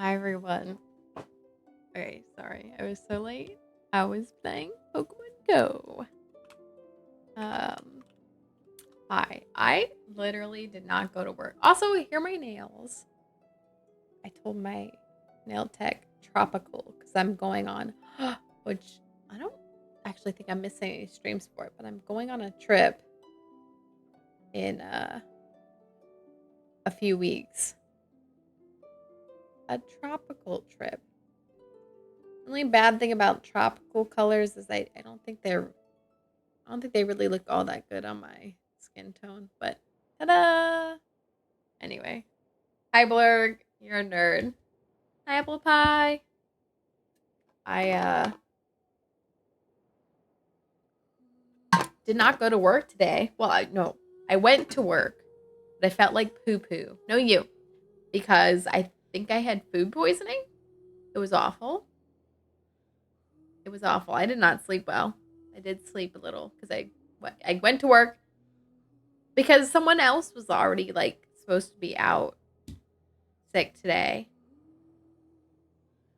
Hi everyone. Okay, sorry, I was so late. I was playing Pokemon Go. Um, hi. I literally did not go to work. Also, here are my nails. I told my nail tech tropical because I'm going on, which I don't actually think I'm missing any streams for it, but I'm going on a trip in a few weeks. A tropical trip. Only bad thing about tropical colors is I don't think they really look all that good on my skin tone. But ta-da! Anyway, hi Blurg, you're a nerd. Hi Apple Pie. I did not go to work today. Well, I went to work, but I felt like poo poo. No, you, because I think I had food poisoning. It was awful. It was awful. I did not sleep well. I did sleep a little because I went to work because someone else was already like supposed to be out sick today,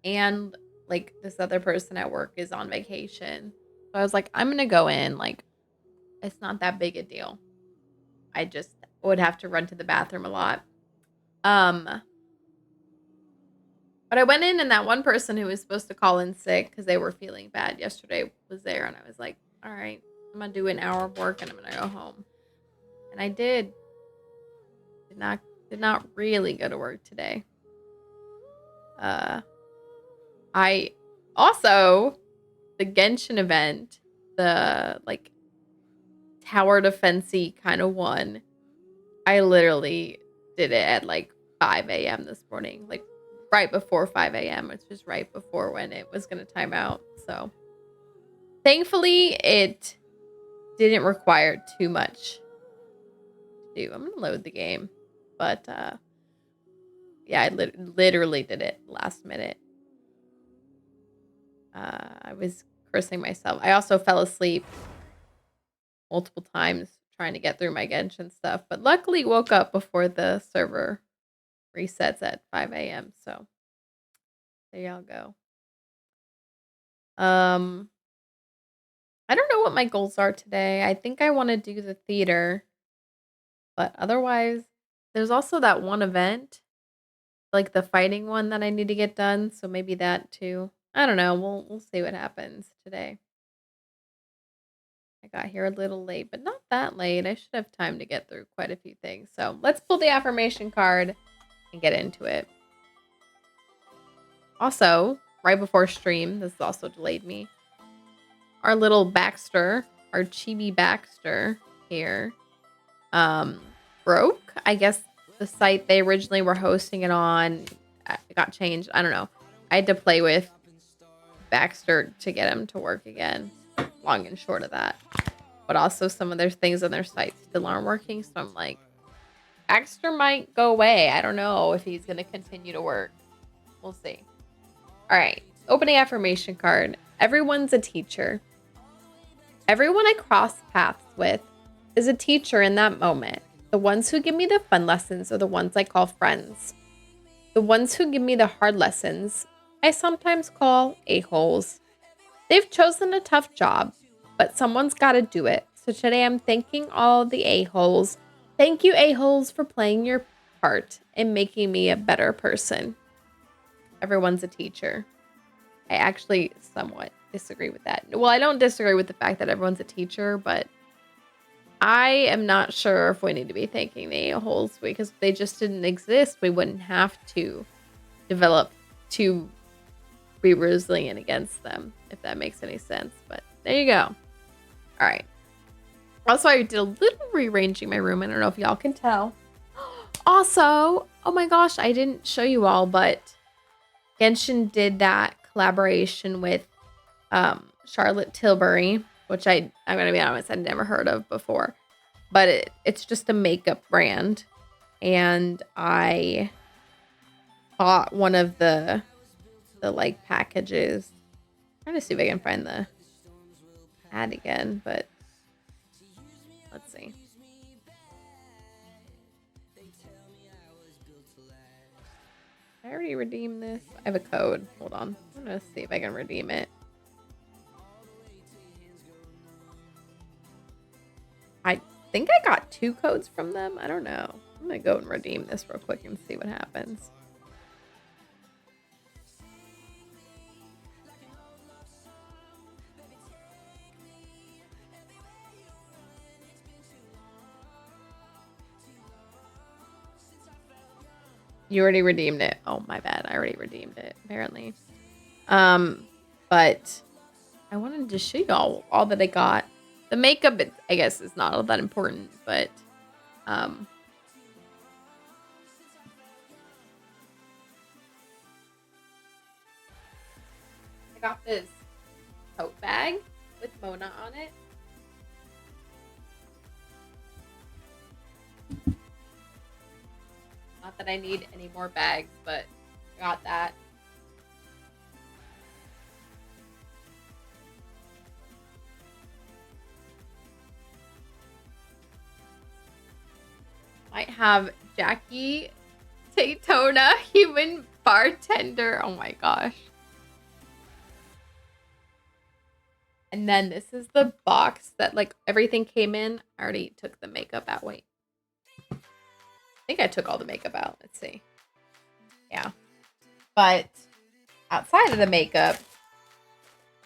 and like this other person at work is on vacation. So I was like, I'm gonna go in. Like, it's not that big a deal. I just would have to run to the bathroom a lot. But I went in and that one person who was supposed to call in sick because they were feeling bad yesterday was there, and I was like, all right, I'm gonna do an hour of work and I'm gonna go home. And I did. Did not really go to work today. I also the Genshin event, the like tower defensey kind of one. I literally did it at like 5 a.m. this morning, like right before 5 a.m., which was right before when it was going to time out. So thankfully, it didn't require too much to do. I'm going to load the game. But yeah, I literally did it last minute. I was cursing myself. I also fell asleep multiple times trying to get through my Genshin stuff, but luckily woke up before the server resets at 5 a.m. So there y'all go. I don't know what my goals are today. I think I want to do the theater, but otherwise, there's also that one event, like the fighting one that I need to get done. So maybe that too. I don't know. We'll see what happens today. I got here a little late, but not that late. I should have time to get through quite a few things. So let's pull the affirmation card and get into it. Also, right before stream, this also delayed me. Our little Baxter, our chibi Baxter here, broke. I guess the site they originally were hosting it on got changed. I don't know. I had to play with Baxter to get him to work again. Long and short of that. But also some of their things on their site still aren't working. So I'm like, Baxter might go away. I don't know if he's going to continue to work. We'll see. All right. Opening affirmation card. Everyone's a teacher. Everyone I cross paths with is a teacher in that moment. The ones who give me the fun lessons are the ones I call friends. The ones who give me the hard lessons, I sometimes call a-holes. They've chosen a tough job, but someone's got to do it. So today I'm thanking all the a-holes. Thank you, a-holes, for playing your part in making me a better person. Everyone's a teacher. I actually somewhat disagree with that. Well, I don't disagree with the fact that everyone's a teacher, but I am not sure if we need to be thanking the a-holes because if they just didn't exist, we wouldn't have to develop to be resilient against them, if that makes any sense. But there you go. All right. Also, I did a little rearranging my room. I don't know if y'all can tell. Also, oh my gosh, I didn't show you all, but Genshin did that collaboration with Charlotte Tilbury, which I'm going to be honest, I'd never heard of before. But it's just a makeup brand. And I bought one of the like packages. I'm trying to see if I can find the ad again, but let's see. Did I already redeem this? I have a code. Hold on. I'm gonna see if I can redeem it. I think I got 2 codes from them. I don't know. I'm gonna go and redeem this real quick and see what happens. You already redeemed it. Oh, my bad. I already redeemed it, apparently. But I wanted to show you all that I got. The makeup, I guess, is not all that important, but I got this tote bag with Mona on it. Not that I need any more bags, but I got that. Might have Jackie Daytona, human bartender. Oh my gosh. And then this is the box that like everything came in. I already took the makeup out. Wait. I think I took all the makeup out. Let's see. Yeah. But outside of the makeup,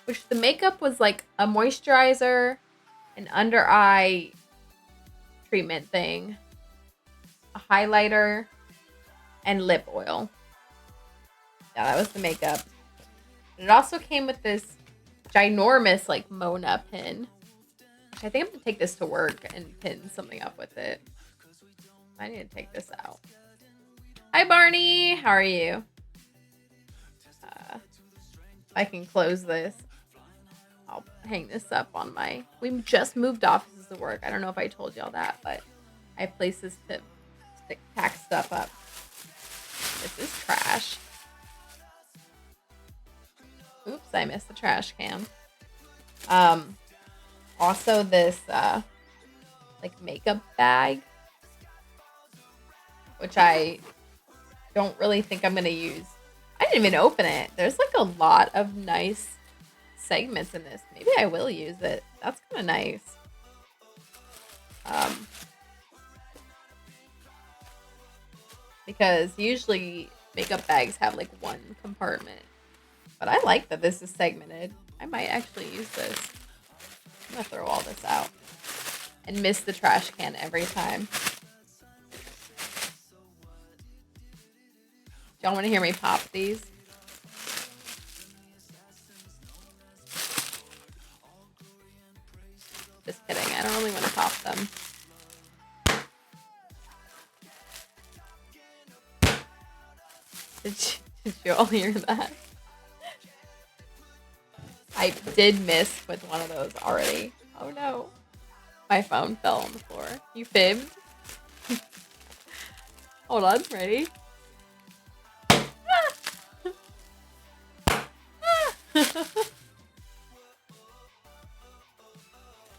which the makeup was like a moisturizer, an under eye treatment thing, a highlighter, and lip oil. Yeah, that was the makeup. It also came with this ginormous like Mona pin. I think I'm gonna take this to work and pin something up with it. I need to take this out. Hi Barney, how are you? I can close this. I'll hang this up on my... We just moved offices to work. I don't know if I told y'all that, but I have places to tack stuff up. This is trash. Oops, I missed the trash can. Also this like makeup bag, which I don't really think I'm gonna use. I didn't even open it. There's like a lot of nice segments in this. Maybe I will use it. That's kind of nice. Because usually makeup bags have like one compartment. But I like that this is segmented. I might actually use this. I'm gonna throw all this out. And miss the trash can every time. Y'all want to hear me pop these? Just kidding. I don't really want to pop them. Did you all hear that? I did miss with one of those already. Oh no. My phone fell on the floor. You fibbed? Hold on. Ready?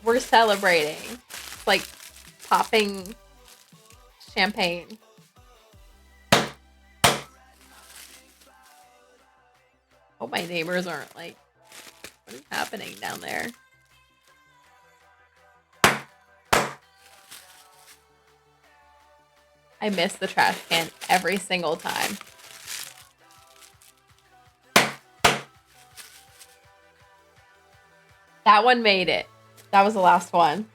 We're celebrating. It's like popping champagne. Hope my neighbors aren't like, what is happening down there? I miss the trash can every single time. That one made it. That was the last one.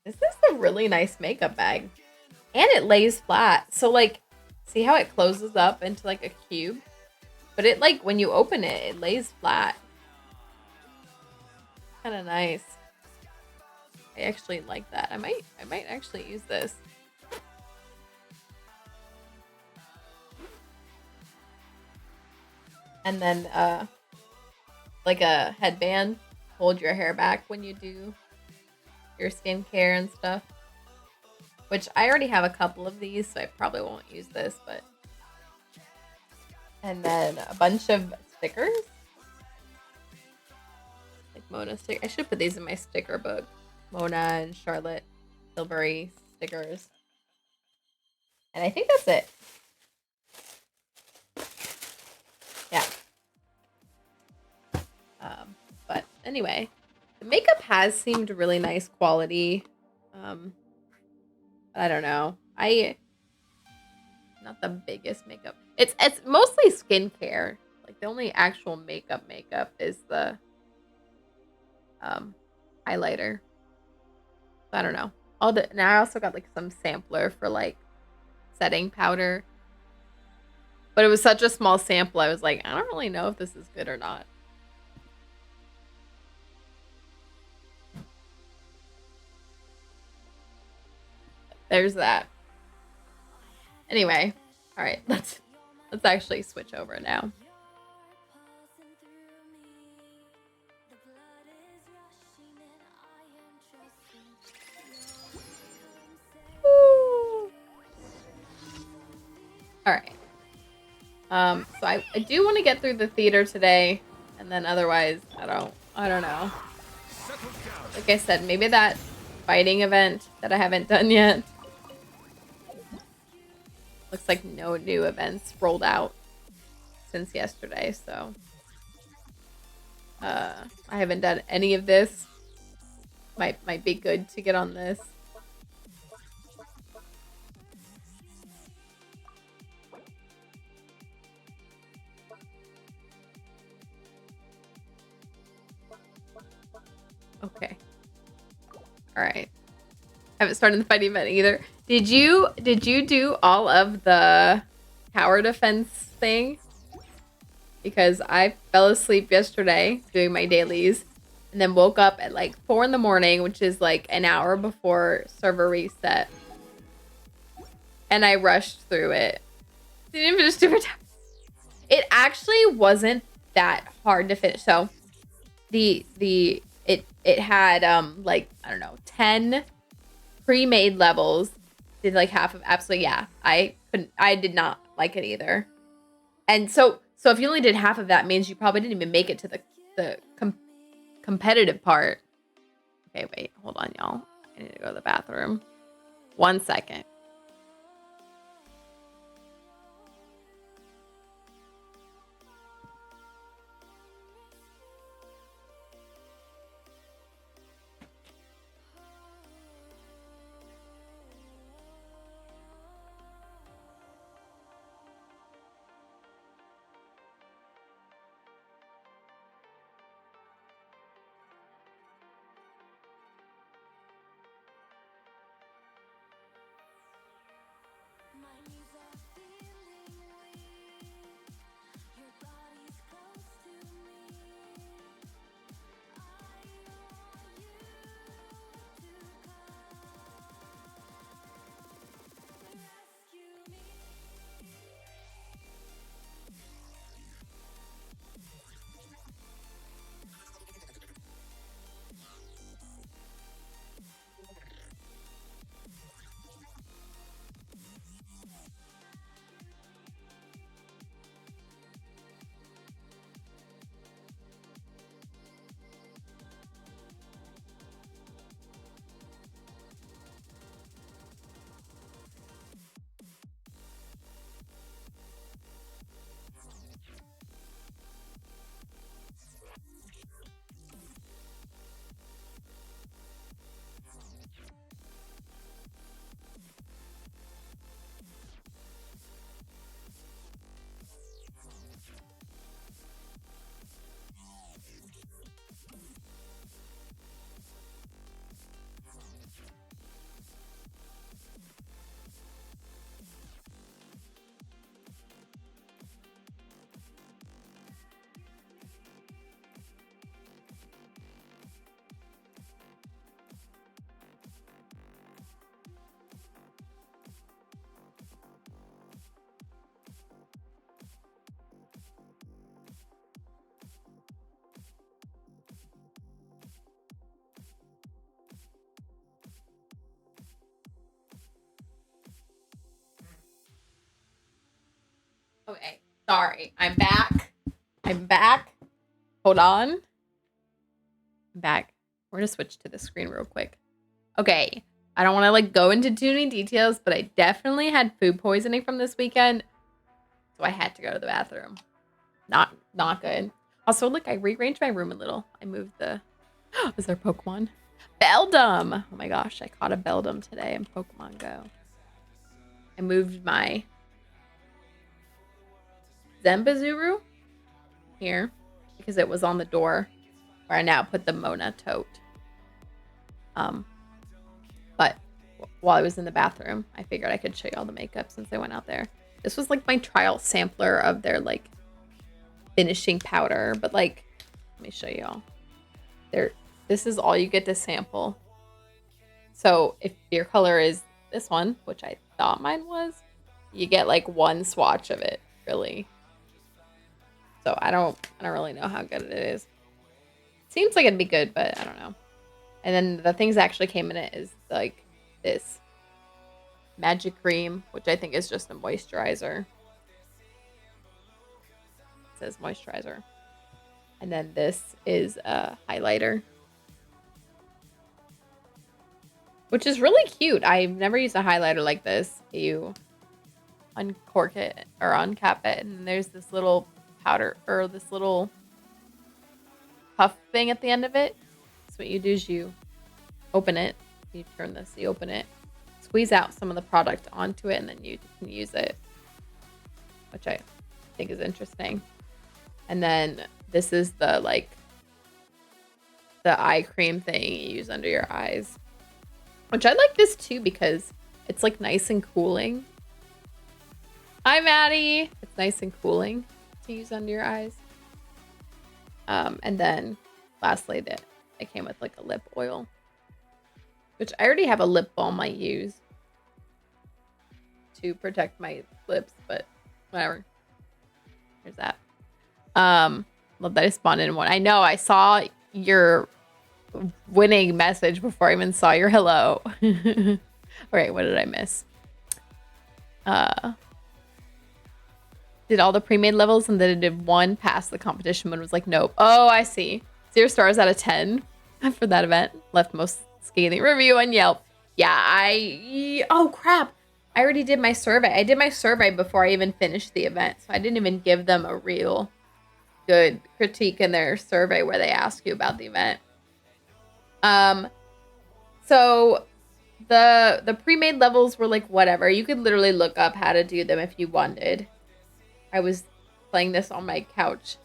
This is a really nice makeup bag. And it lays flat. So like, see how it closes up into like a cube? But it like, when you open it, it lays flat. Kind of nice. I actually like that. I might actually use this. And then like a headband. Hold your hair back when you do your skincare and stuff. Which I already have a couple of these, so I probably won't use this, but... And then a bunch of stickers. Like Mona stickers. I should put these in my sticker book. Mona and Charlotte Tilbury stickers. And I think that's it. Yeah. But anyway, the makeup has seemed really nice quality. I don't know. Not the biggest makeup. It's mostly skincare. Like the only actual makeup is the highlighter. I don't know. And I also got like some sampler for like setting powder. But it was such a small sample. I was like, I don't really know if this is good or not. There's that. Anyway, all right, let's actually switch over now. Woo. All right. So I do want to get through the theater today, and then otherwise I don't know. Like I said, maybe that fighting event that I haven't done yet. Looks like no new events rolled out since yesterday, so I haven't done any of this. Might be good to get on this. Okay. All right. Haven't started the fighting event either. Did you do all of the tower defense thing? Because I fell asleep yesterday doing my dailies and then woke up at like 4 in the morning, which is like an hour before server reset. And I rushed through it. Didn't finish super time. It actually wasn't that hard to finish. So it had like, I don't know, 10 pre-made levels. Did like half of absolutely, yeah. I did not like it either. And so if you only did half of that, means you probably didn't even make it to the competitive part. Okay, wait, hold on, y'all. I need to go to the bathroom. 1 second. Okay, sorry. I'm back. Hold on. I'm back. We're gonna switch to the screen real quick. Okay. I don't want to like go into too many details, but I definitely had food poisoning from this weekend. So I had to go to the bathroom. Not good. Also, look, I rearranged my room a little. I moved the is there Pokemon? Beldum! Oh my gosh, I caught a Beldum today in Pokemon Go. I moved my Zembazuru here because it was on the door where I now put the Mona tote. But while I was in the bathroom, I figured I could show you all the makeup since I went out there. This was like my trial sampler of their like finishing powder, but like, let me show you all. This is all you get to sample. So if your color is this one, which I thought mine was, you get like one swatch of it, really. So I don't really know how good it is. Seems like it'd be good, but I don't know. And then the things that actually came in it is like this magic cream, which I think is just a moisturizer. It says moisturizer. And then this is a highlighter, which is really cute. I've never used a highlighter like this. You uncork it or uncap it, and there's this little powder or this little puff thing at the end of it. So what you do is you open it, you turn this, you open it, squeeze out some of the product onto it, and then you can use it, which I think is interesting. And then this is the like the eye cream thing you use under your eyes, which I like this too because it's like nice and cooling. Hi, Maddie. It's nice and cooling to use under your eyes. And then lastly, it came with like a lip oil, which I already have a lip balm I use to protect my lips, but whatever. There's that. Love that I spawned in one. I know I saw your winning message before I even saw your hello. All right, what did I miss? Did all the pre-made levels, and then it did one pass the competition one was like, nope. Oh, I see. 0 stars out of 10 for that event. Left most scathing review on Yelp. Yeah, oh crap. I already did my survey. I did my survey before I even finished the event, so I didn't even give them a real good critique in their survey where they ask you about the event. So the pre-made levels were like whatever. You could literally look up how to do them if you wanted. I was playing this on my couch.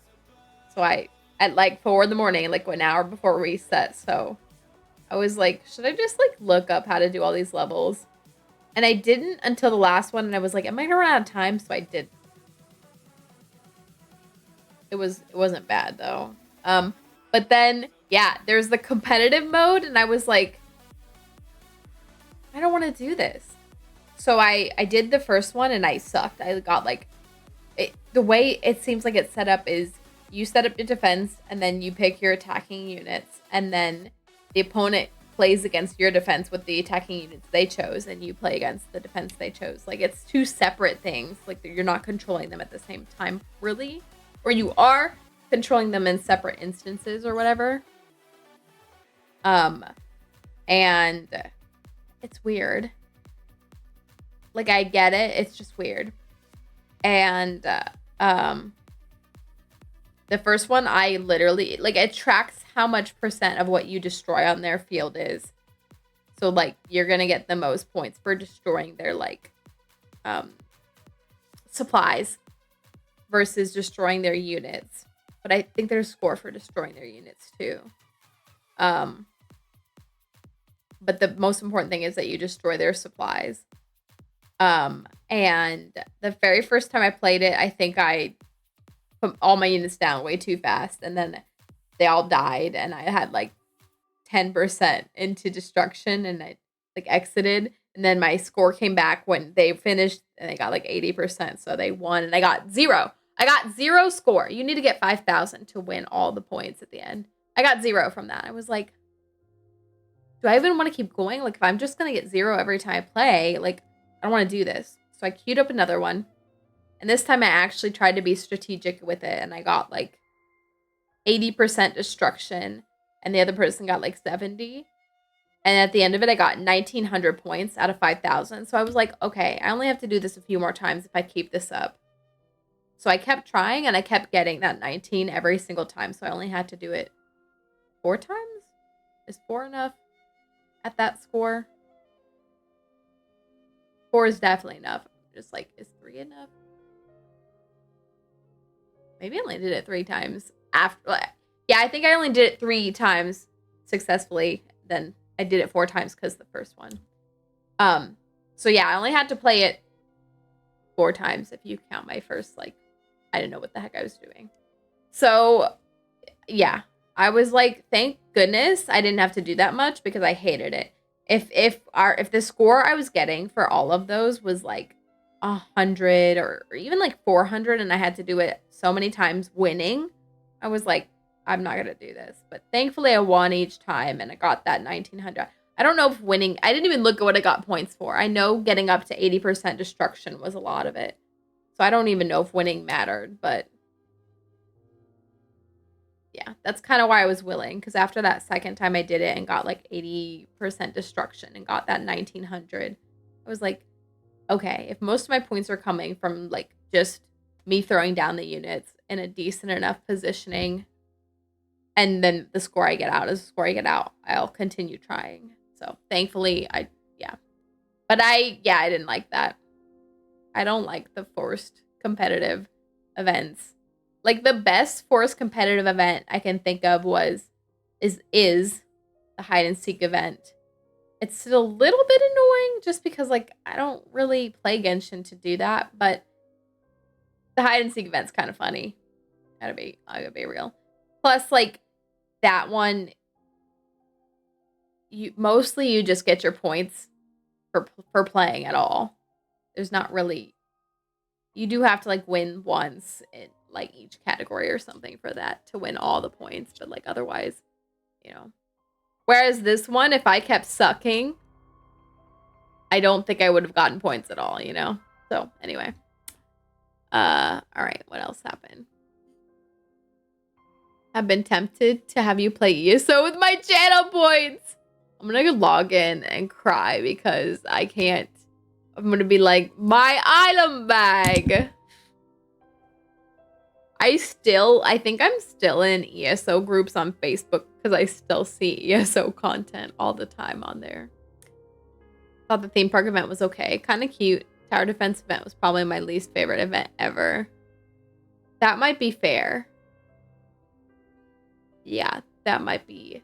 So at like 4 in the morning, like 1 hour before reset. So I was like, should I just like look up how to do all these levels? And I didn't until the last one. And I was like, am I gonna run out of time? So I did. It wasn't bad though. But then, yeah, there's the competitive mode. And I was like, I don't want to do this. So I did the first one and I sucked. I got like, the way it seems like it's set up is you set up your defense and then you pick your attacking units, and then the opponent plays against your defense with the attacking units they chose, and you play against the defense they chose. Like, it's two separate things. Like, you're not controlling them at the same time, really. Or you are controlling them in separate instances or whatever. And it's weird. Like, I get it. It's just weird. And the first one, I literally, like, it tracks how much percent of what you destroy on their field is. So, like, you're going to get the most points for destroying their, like, supplies versus destroying their units. But I think there's a score for destroying their units, too. But the most important thing is that you destroy their supplies. And the very first time I played it, I think I put all my units down way too fast, and then they all died, and I had like 10% into destruction, and I like exited, and then my score came back when they finished, and they got like 80%, so they won, and I got 0. I got 0 score. You need to get 5,000 to win all the points at the end. I got 0 from that. I was like, do I even want to keep going? Like, if I'm just gonna get 0 every time I play, like, I don't want to do this. So I queued up another one. And this time I actually tried to be strategic with it. And I got like 80% destruction. And the other person got like 70. And at the end of it, I got 1,900 points out of 5,000. So I was like, okay, I only have to do this a few more times if I keep this up. So I kept trying, and I kept getting that 19 every single time. So I only had to do it 4 times? Is 4 enough at that score? 4 is definitely enough. Just like, is 3 enough? Maybe I only did it 3 times after. Yeah, I think I only did it 3 times successfully. Then I did it 4 times because the first one. So yeah, I only had to play it 4 times if you count my first, like, I didn't know what the heck I was doing. So yeah, I was like, thank goodness I didn't have to do that much because I hated it. If the score I was getting for all of those was like 100 or even like 400 and I had to do it so many times winning, I was like, I'm not gonna do this. But thankfully I won each time and I got that 1900. I don't know if winning, I didn't even look at what I got points for. I know getting up to 80% destruction was a lot of it. So I don't even know if winning mattered, but yeah, that's kind of why I was willing. Because after that second time I did it and got like 80% destruction and got that 1900, I was like, okay, if most of my points are coming from like just me throwing down the units in a decent enough positioning, and then the score I get out is the score I get out, I'll continue trying. So thankfully, yeah. But I didn't like that. I don't like the forced competitive events. Like the best forced competitive event I can think of is the hide and seek event. It's still a little bit annoying just because like I don't really play Genshin to do that, but the hide and seek event's kind of funny. I gotta be real. Plus, like that one, you just get your points for playing at all. There's not really. You do have to like win once in like each category or something for that to win all the points, but like otherwise, you know. Whereas this one, if I kept sucking, I don't think I would have gotten points at all, you know? So anyway. All right, what else happened? I've been tempted to have you play ESO with my channel points. I'm gonna log in and cry because I can't. I'm gonna be like, my item bag. I think I'm still in ESO groups on Facebook because I still see ESO content all the time on there. Thought the theme park event was okay. Kind of cute. Tower defense event was probably my least favorite event ever. That might be fair. Yeah, that might be.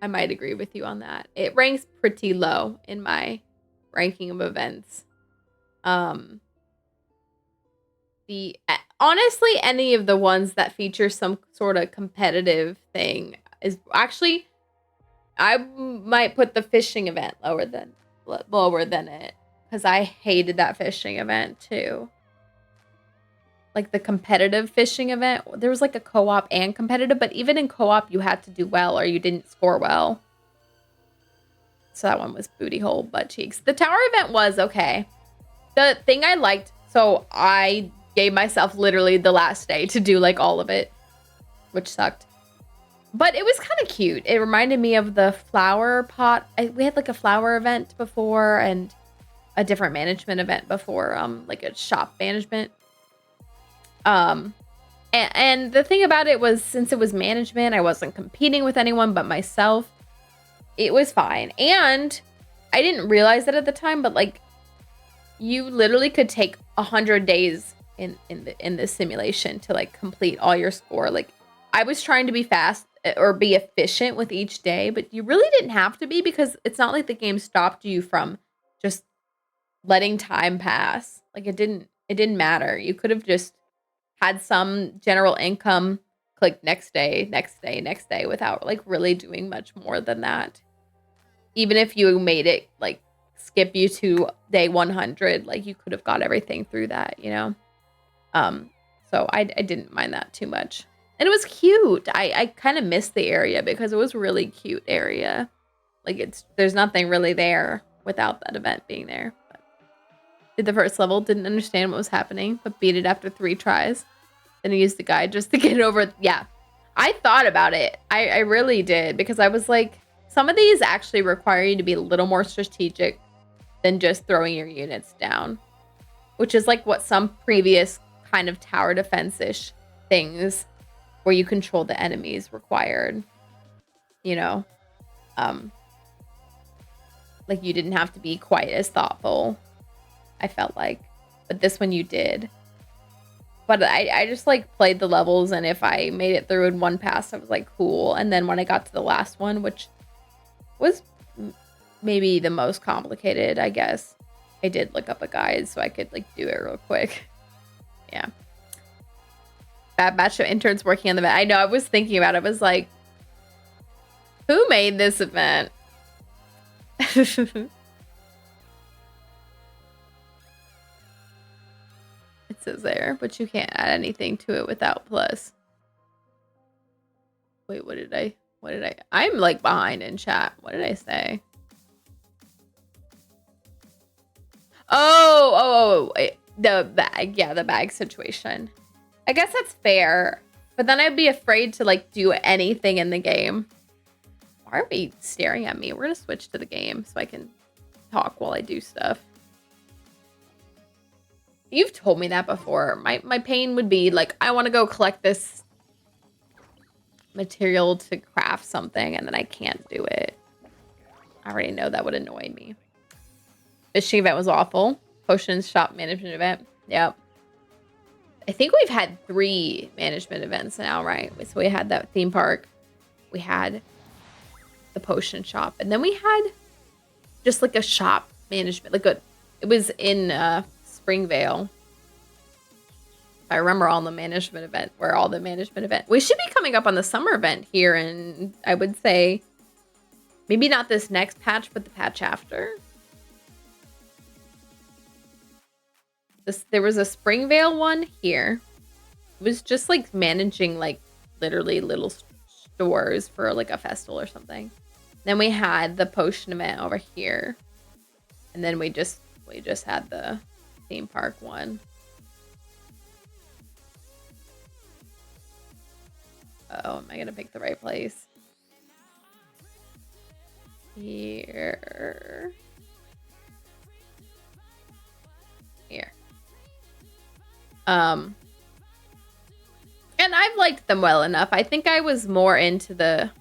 I might agree with you on that. It ranks pretty low in my ranking of events. Honestly, any of the ones that feature some sort of competitive thing is actually, I might put the fishing event lower than it because I hated that fishing event too. Like the competitive fishing event, there was like a co-op and competitive, but even in co-op you had to do well or you didn't score well. So that one was booty hole butt cheeks. The tower event was okay. The thing I liked, so I gave myself literally the last day to do like all of it, which sucked. But it was kind of cute. It reminded me of the flower pot. We had like a flower event before and a different management event before, like a shop management. And the thing about it was, since it was management, I wasn't competing with anyone but myself. It was fine. And I didn't realize that at the time, but like you literally could take 100 days in this simulation to like complete all your score. Like I was trying to be fast or be efficient with each day, but you really didn't have to be because it's not like the game stopped you from just letting time pass. Like it didn't matter. You could have just had some general income, click next day without like really doing much more than that. Even if you made it like skip you to day 100, like you could have got everything through that, you know? So I didn't mind that too much. And it was cute. I kind of missed the area because it was a really cute area. Like there's nothing really there without that event being there. But did the first level, didn't understand what was happening, but beat it after 3 tries. Then I used the guide just to get it over. Yeah, I thought about it. I really did because I was like, some of these actually require you to be a little more strategic than just throwing your units down, which is like what some previous kind of tower defense-ish things where you control the enemies required, you know? Like you didn't have to be quite as thoughtful, I felt like, but this one you did. But I just like played the levels, and if I made it through in one pass, I was like, cool. And then when I got to the last one, which was maybe the most complicated, I guess, I did look up a guide so I could like do it real quick. Yeah. Bad batch of interns working on the event. I know, I was thinking about it. I was like, who made this event? It says there, but you can't add anything to it without plus. Wait, what did I? I'm like behind in chat. What did I say? Oh, wait. The bag. Yeah, the bag situation. I guess that's fair, but then I'd be afraid to like do anything in the game. Why are we staring at me? We're gonna switch to the game so I can talk while I do stuff. You've told me that before. My pain would be like, I want to go collect this material to craft something and then I can't do it. I already know that would annoy me. Fishing event was awful. Potions shop management event. Yep. I think we've had 3 management events now, right? So we had that theme park. We had the potion shop. And then we had just like a shop management. It was in Springvale. I remember all the management event. We should be coming up on the summer event here. And I would say maybe not this next patch, but the patch after. There was a Springvale one here. It was just like managing like literally little stores for like a festival or something. Then we had the potion event over here. And then we just had the theme park one. Oh, am I gonna pick the right place? Here. And I've liked them well enough. I think I was more into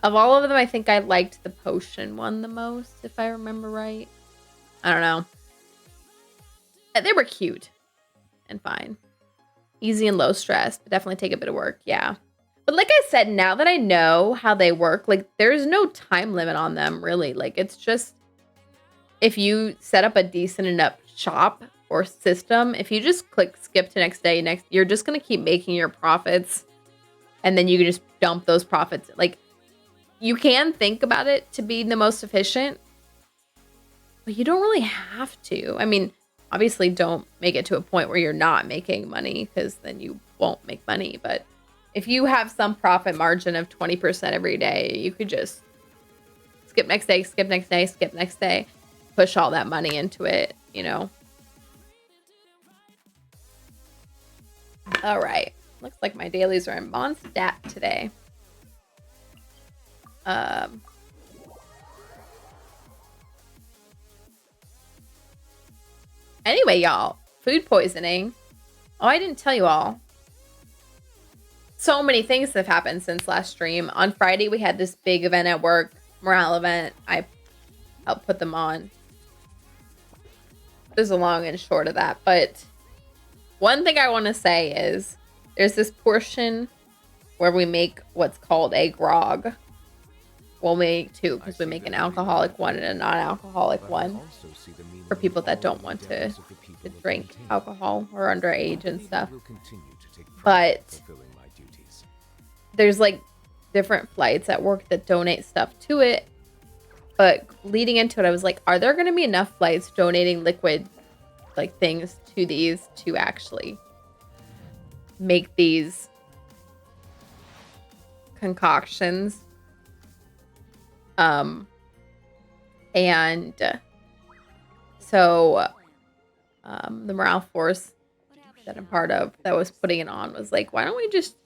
of all of them, I think I liked the potion one the most, if I remember right. I don't know. They were cute and fine. Easy and low stress, but definitely take a bit of work. Yeah. But like I said, now that I know how they work, like there's no time limit on them really. Like it's just, if you set up a decent enough shop or system, if you just click skip to next day, you're just going to keep making your profits. And then you can just dump those profits. Like you can think about it to be the most efficient, but you don't really have to. I mean, obviously don't make it to a point where you're not making money because then you won't make money. But if you have some profit margin of 20% every day, you could just skip next day, skip next day, skip next day, push all that money into it, you know? All right. Looks like my dailies are in Mondstadt today. Anyway, y'all, food poisoning. Oh, I didn't tell you all. So many things have happened since last stream. On Friday, we had this big event at work, morale event. I helped put them on. There's a long and short of that. But one thing I want to say is there's this portion where we make what's called a grog. We'll make 2 because we make an alcoholic one and a non-alcoholic one for people that don't want to drink alcohol or underage and stuff. But there's like different flights at work that donate stuff to it. But leading into it, I was like, are there going to be enough flights donating liquid like things to these to actually make these concoctions? So the morale force that I'm part of that was putting it on was like, why don't we just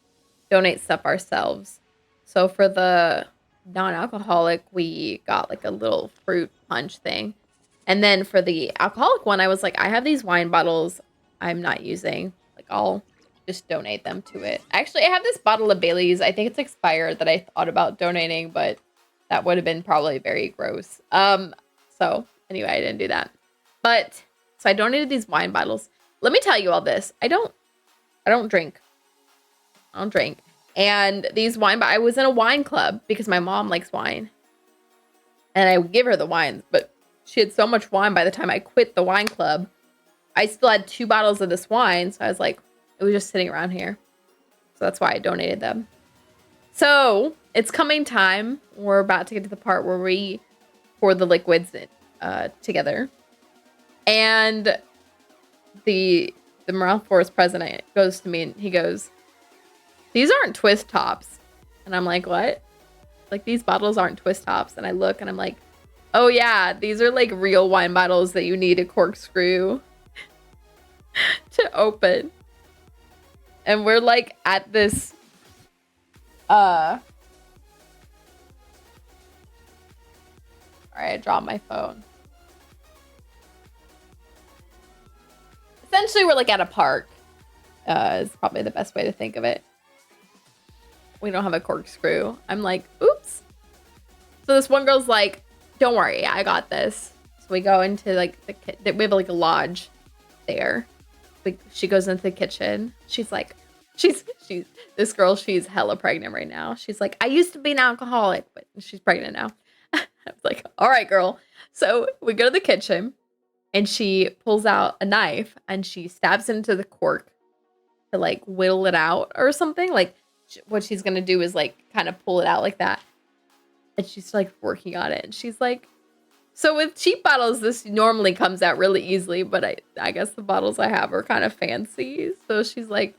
donate stuff ourselves? So for the non-alcoholic, we got like a little fruit punch thing. And then for the alcoholic one, I was like, I have these wine bottles I'm not using. Like I'll just donate them to it. Actually, I have this bottle of Bailey's. I think it's expired that I thought about donating, but that would have been probably very gross. So anyway, I didn't do that. But so I donated these wine bottles. Let me tell you all this. I don't drink. I don't drink. And these I was in a wine club because my mom likes wine. And I would give her the wines, but she had so much wine by the time I quit the wine club. I still had 2 bottles of this wine. So I was like, it was just sitting around here. So that's why I donated them. So it's coming time. We're about to get to the part where we pour the liquids together. And the Morale Force president goes to me and he goes, "These aren't twist tops." And I'm like, "What?" Like, these bottles aren't twist tops. And I look and I'm like, "Oh yeah, these are like real wine bottles that you need a corkscrew to open." And we're like at this all right, I dropped my phone. Essentially, we're like at a park. Is probably the best way to think of it. We don't have a corkscrew. I'm like, oops. So this one girl's like, "Don't worry, I got this." So we go into like we have like a lodge there. She goes into the kitchen. She's like, she's this girl. She's hella pregnant right now. She's like, "I used to be an alcoholic, but she's pregnant now." I was like, "All right, girl." So we go to the kitchen, and she pulls out a knife and she stabs into the cork to like whittle it out or something. Like what she's gonna do is like kind of pull it out like that. And she's like working on it. And she's like, "So with cheap bottles, this normally comes out really easily, but I guess the bottles I have are kind of fancy." So she's like,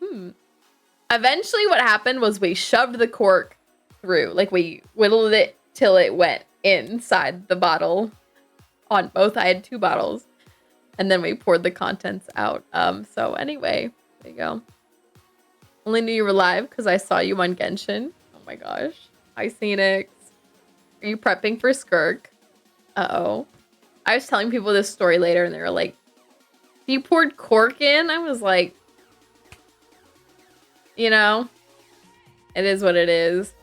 Eventually what happened was we shoved the cork through. Like we whittled it till it went inside the bottle on both. I had 2 bottles. And then we poured the contents out. So anyway, there you go. Only knew you were live because I saw you on Genshin. Oh my gosh. Hi, Scenics. Are you prepping for Skirk? Uh-oh. I was telling people this story later and they were like, "You poured cork in?" I was like, you know, it is what it is.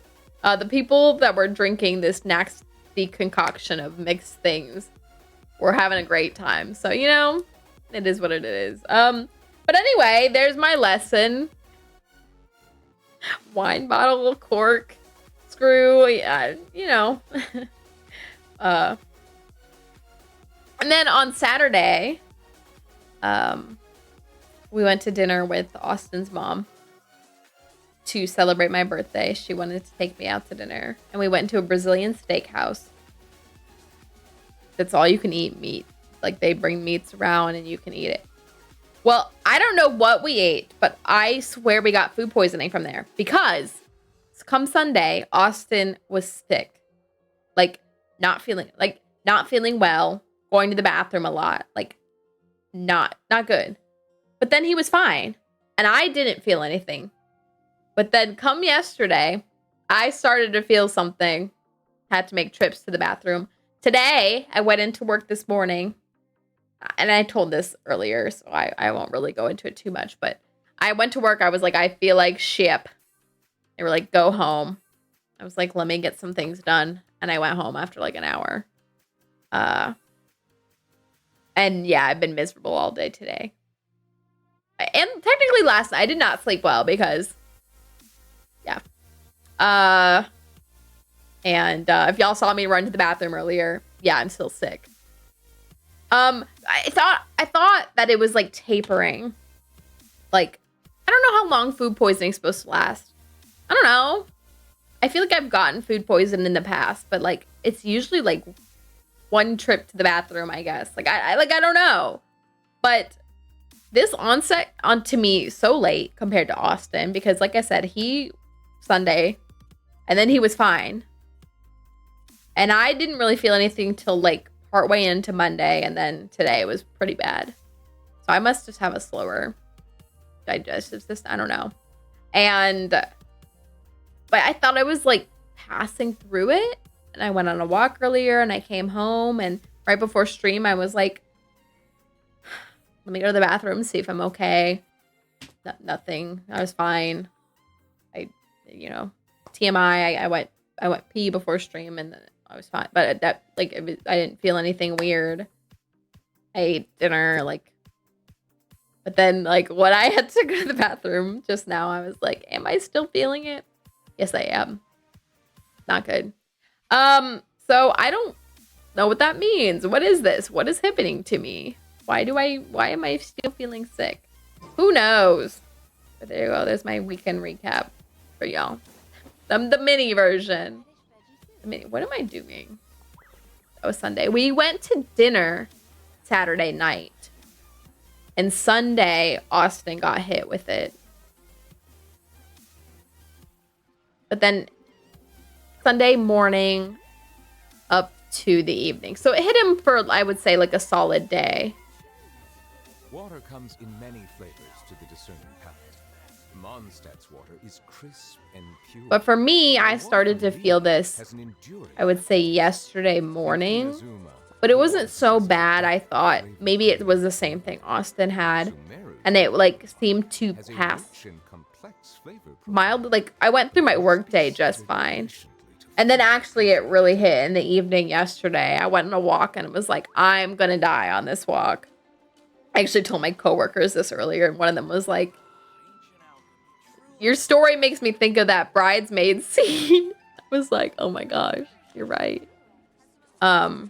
The people that were drinking this nasty concoction of mixed things were having a great time. So, you know, it is what it is. But anyway, there's my lesson. Wine bottle, cork, screw, yeah, you know. And then on Saturday, we went to dinner with Austin's mom to celebrate my birthday. She wanted to take me out to dinner. And we went to a Brazilian steakhouse. That's all you can eat meat. Like they bring meats around and you can eat it. Well, I don't know what we ate, but I swear we got food poisoning from there because come Sunday, Austin was sick. Like not feeling well, going to the bathroom a lot, like not good. But then he was fine and I didn't feel anything. But then come yesterday, I started to feel something. Had to make trips to the bathroom. Today, I went into work this morning. And I told this earlier, so I won't really go into it too much. But I went to work. I was like, "I feel like shit." They were like, "Go home." I was like, "Let me get some things done." And I went home after like an hour. And yeah, I've been miserable all day today. And technically last night, I did not sleep well because... yeah. And if y'all saw me run to the bathroom earlier, yeah, I'm still sick. I thought that it was like tapering. Like, I don't know how long food poisoning is supposed to last. I don't know. I feel like I've gotten food poison in the past, but like it's usually like one trip to the bathroom, I guess. Like I don't know. But this onset onto me so late compared to Austin because like I said, he Sunday and then he was fine. And I didn't really feel anything till like partway into Monday, and then today was pretty bad. So I must just have a slower digestive system. I don't know. But I thought I was like passing through it. And I went on a walk earlier and I came home, and right before stream, I was like, let me go to the bathroom, see if I'm okay. Nothing. I was fine. TMI, I went pee before stream and I was fine. But I didn't feel anything weird. I ate dinner, but then when I had to go to the bathroom just now, I was like, am I still feeling it? Yes, I am. Not good. So I don't know what that means. What is this? What is happening to me? Why am I still feeling sick? Who knows? But there you go. There's my weekend recap for y'all. The mini version. What am I doing? That was Sunday. We went to dinner Saturday night. And Sunday, Austin got hit with it. But then Sunday morning up to the evening. So it hit him for, I would say, like a solid day. Water comes in many flavors to the discerning palate. Mondstadt's water is crisp and pure. But for me, I started to feel this, I would say, yesterday morning. But it wasn't so bad. I thought maybe it was the same thing Austin had. And it like seemed to pass mild. Like I went through my workday just fine. And then actually it really hit in the evening yesterday. I went on a walk and it was like, I'm going to die on this walk. I actually told my coworkers this earlier. And one of them was like, your story makes me think of that bridesmaid scene. I was like, oh my gosh, you're right. Yeah.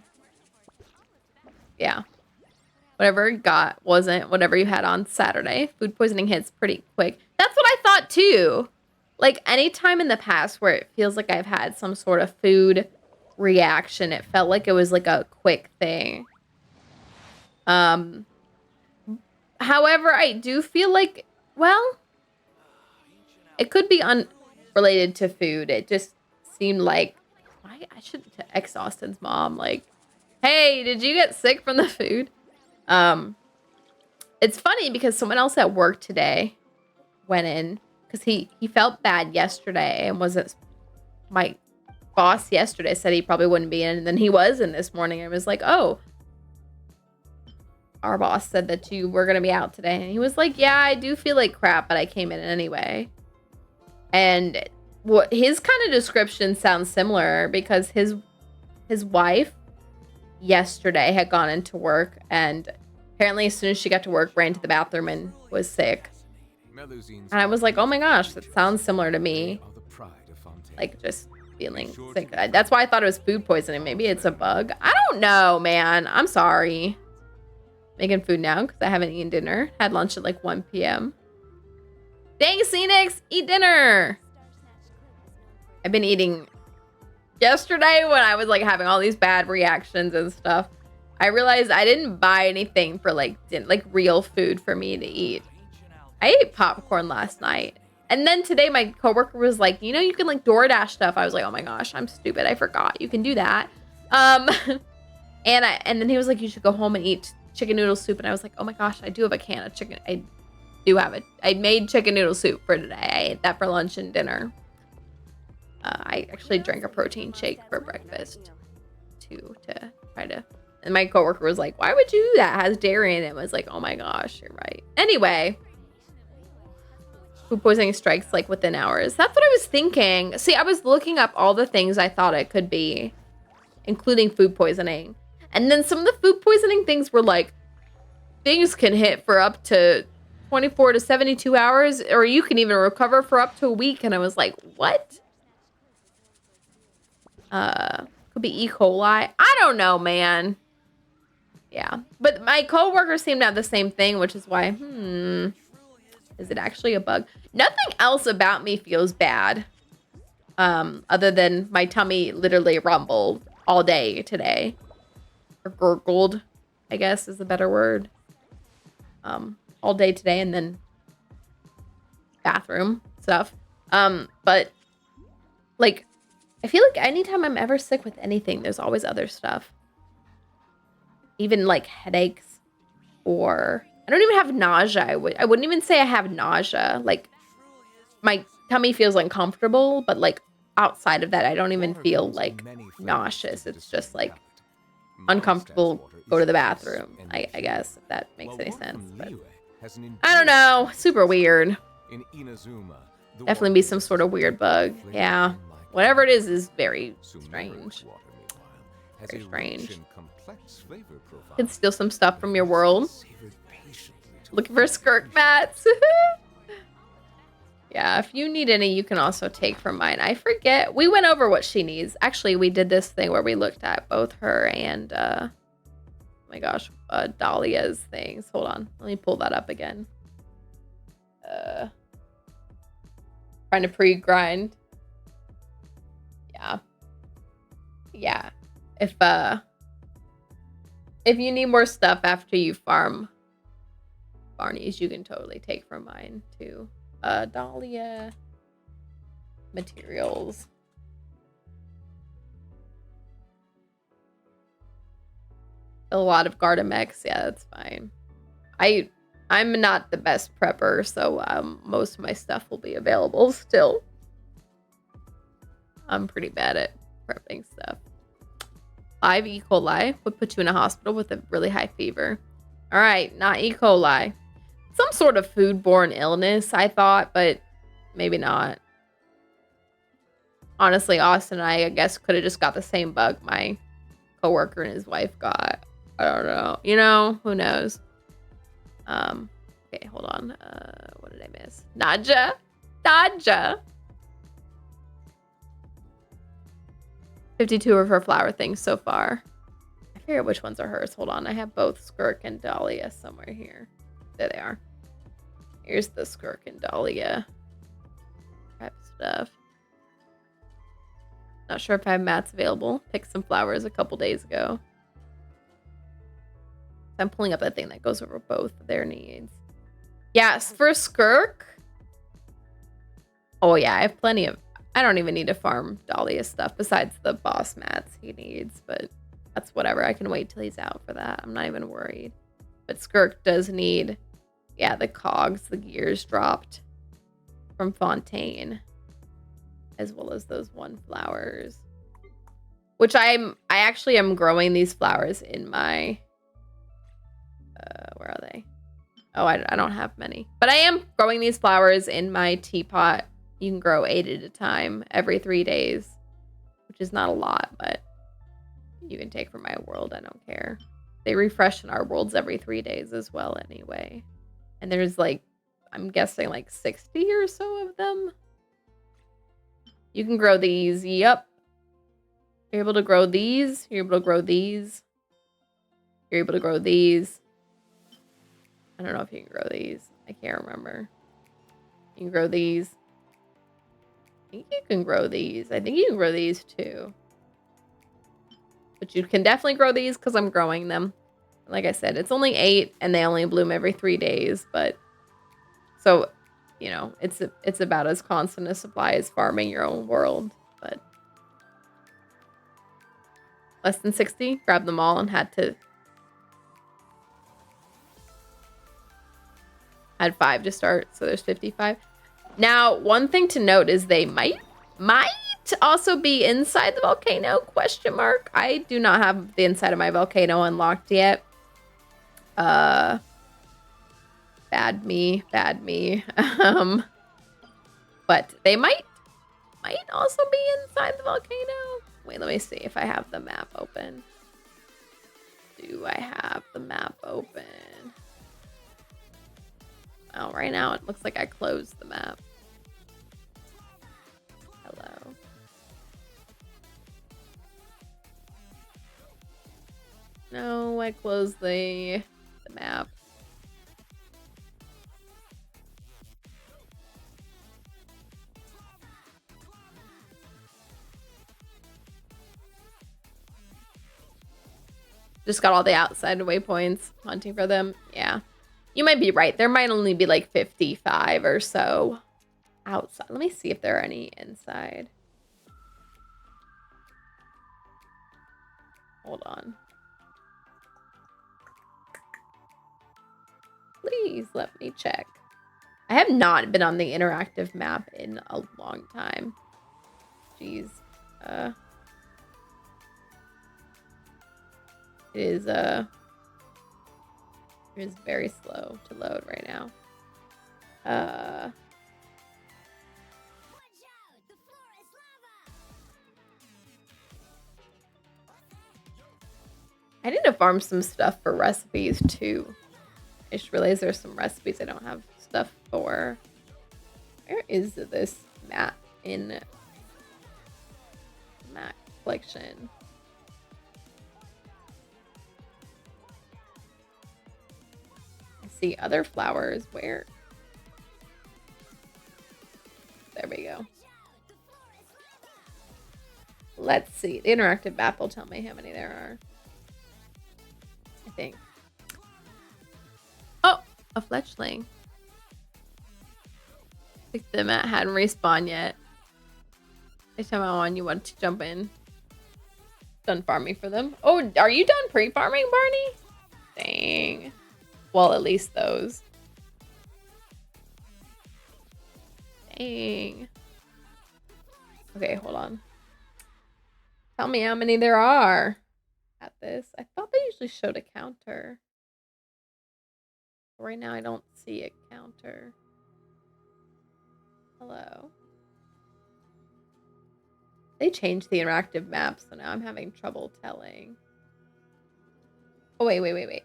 Whatever you got wasn't whatever you had on Saturday. Food poisoning hits pretty quick. That's what I thought too. Like any time in the past where it feels like I've had some sort of food reaction, it felt like it was like a quick thing. However, I do feel like, well, it could be unrelated to food. It just seemed like I should text Austin's mom like, hey, did you get sick from the food? It's funny because someone else at work today went in because he felt bad yesterday and wasn't. My boss yesterday said he probably wouldn't be in, and then he was in this morning and was like, oh, our boss said that you were going to be out today. And he was like, yeah, I do feel like crap, but I came in anyway. And what his kind of description sounds similar because his wife yesterday had gone into work and apparently as soon as she got to work ran to the bathroom and was sick. And I was like, oh my gosh, that sounds similar to me. Like just feeling sick. That's why I thought it was food poisoning. Maybe it's a bug. I don't know, man. I'm sorry. Making food now because I haven't eaten dinner. Had lunch at like 1 p.m. Dang, Phoenix, eat dinner. I've been eating. Yesterday when I was like having all these bad reactions and stuff, I realized I didn't buy anything for like real food for me to eat. I ate popcorn last night. And then today my coworker was like, you know, you can like DoorDash stuff. I was like, oh my gosh, I'm stupid. I forgot you can do that. And then he was like, you should go home and eat chicken noodle soup. And I was like, oh my gosh, I do have a can of chicken. I do have it. I made chicken noodle soup for today. I ate that for lunch and dinner. I actually drank a protein shake for breakfast too to try to. And my coworker was like, why would you do that? It has dairy in it. I was like, oh my gosh, you're right. Anyway, food poisoning strikes like within hours. That's what I was thinking. See, I was looking up all the things I thought it could be, including food poisoning. And then some of the food poisoning things were like, things can hit for up to 24 to 72 hours, or you can even recover for up to a week. And I was like, what? Could be E. coli. I don't know, man. Yeah. But my coworkers seem to have the same thing, which is why, is it actually a bug? Nothing else about me feels bad. Other than my tummy literally rumbled all day today. Or gurgled, I guess is a better word. All day today and then bathroom stuff. But like, I feel like anytime I'm ever sick with anything, there's always other stuff. Even like headaches or I don't even have nausea. I wouldn't even say I have nausea. Like my tummy feels uncomfortable, but like outside of that, I don't even feel like nauseous. It's just like uncomfortable, go to the bathroom, I guess, if that makes any sense. But I don't know. Super weird. Definitely be some sort of weird bug. Yeah. Whatever it is very strange. Very strange. Could steal some stuff from your world. Looking for skirk mats. Yeah, if you need any, you can also take from mine. I forget. We went over what she needs. Actually, we did this thing where we looked at both her and, oh my gosh, Dahlia's things. Hold on. Let me pull that up again. Trying to pre-grind. Yeah. Yeah. If if you need more stuff after you farm Barney's, you can totally take from mine too. Dahlia materials. A lot of Gardemex. Yeah, that's fine. I'm not the best prepper, so most of my stuff will be available still. I'm pretty bad at prepping stuff. 5 E. coli would put you in a hospital with a really high fever. All right, not E. coli. Some sort of foodborne illness, I thought, but maybe not. Honestly, Austin and I guess, could have just got the same bug my coworker and his wife got. I don't know. You know, who knows? Okay, hold on. What did I miss? Nadja. 52 of her flower things so far. I forget which ones are hers. Hold on. I have both Skirk and Dahlia somewhere here. There they are. Here's the Skirk and Dahlia prep stuff. Not sure if I have mats available. Picked some flowers a couple days ago. I'm pulling up that thing that goes over both of their needs. Yes, for Skirk. Oh yeah, I have plenty of... I don't even need to farm Dahlia stuff besides the boss mats he needs, but that's whatever. I can wait till he's out for that. I'm not even worried. But Skirk does need, yeah, the cogs, the gears dropped from Fontaine, as well as those 1 flowers, which I actually am growing these flowers in my, where are they? Oh, I don't have many, but I am growing these flowers in my teapot. You can grow 8 at a time every 3 days, which is not a lot, but you can take from my world. I don't care. They refresh in our worlds every 3 days as well anyway. And there's like, I'm guessing like 60 or so of them. You can grow these. Yep. You're able to grow these. You're able to grow these. You're able to grow these. I don't know if you can grow these. I can't remember. You can grow these. I think you can grow these. I think you can grow these too. But you can definitely grow these because I'm growing them. Like I said, it's only 8 and they only bloom every 3 days. But so, you know, it's about as constant a supply as farming your own world. But less than 60, grabbed them all and had 5 to start. So there's 55. Now, one thing to note is they might also be inside the volcano, question mark. I do not have the inside of my volcano unlocked yet. Bad me. But they might also be inside the volcano. Wait, let me see if I have the map open. Do I have the map open? Oh, right now it looks like I closed the map. Hello. No, I closed the map. Just got all the outside waypoints, hunting for them. Yeah. You might be right. There might only be like 55 or so outside. Let me see if there are any inside. Hold on. Please let me check. I have not been on the interactive map in a long time. Jeez. It is very slow to load right now. I need to farm some stuff for recipes too. I just realized there's some recipes I don't have stuff for. Where is this map in map collection? I see other flowers. Where? There we go. Let's see. The interactive map will tell me how many there are. think. Oh, a fletchling. I think the mat hadn't respawned yet. Next time I'm on, you want to jump in. Done farming for them. Oh, are you done pre-farming, Barney? Dang. Well, at least those. Dang. Okay, hold on. Tell me how many there are at this. I thought they usually showed a counter. Right now, I don't see a counter. Hello. They changed the interactive map, so now I'm having trouble telling. Oh, wait.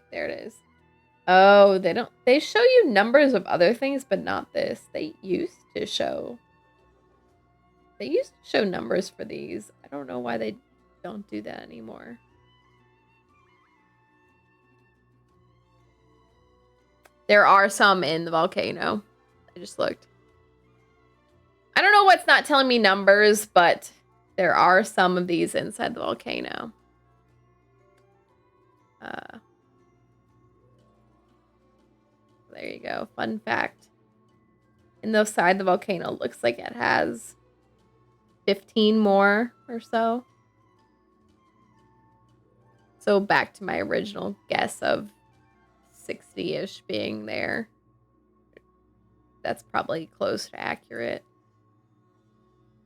There it is. Oh, they show you numbers of other things, but not this. They used to show numbers for these. I don't know why they don't do that anymore. There are some in the volcano. I just looked. I don't know what's not telling me numbers, but there are some of these inside the volcano. There you go. Fun fact. In the side of the volcano, looks like it has 15 more or so. So back to my original guess of 60-ish being there. That's probably close to accurate.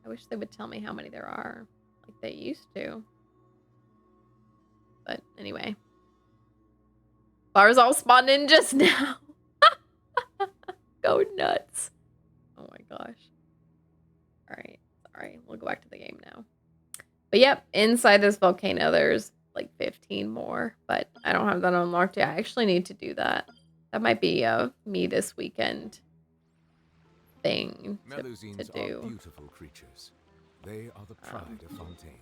I wish they would tell me how many there are, like they used to. But anyway. Flowers all spawned in just now. Go nuts. Oh my gosh. Alright, sorry. We'll go back to the game now. But yep, inside this volcano there's like 15 more, but I don't have that unlocked yet. I actually need to do that. That might be a me this weekend thing to do. Are beautiful creatures. They are the pride of Fontaine.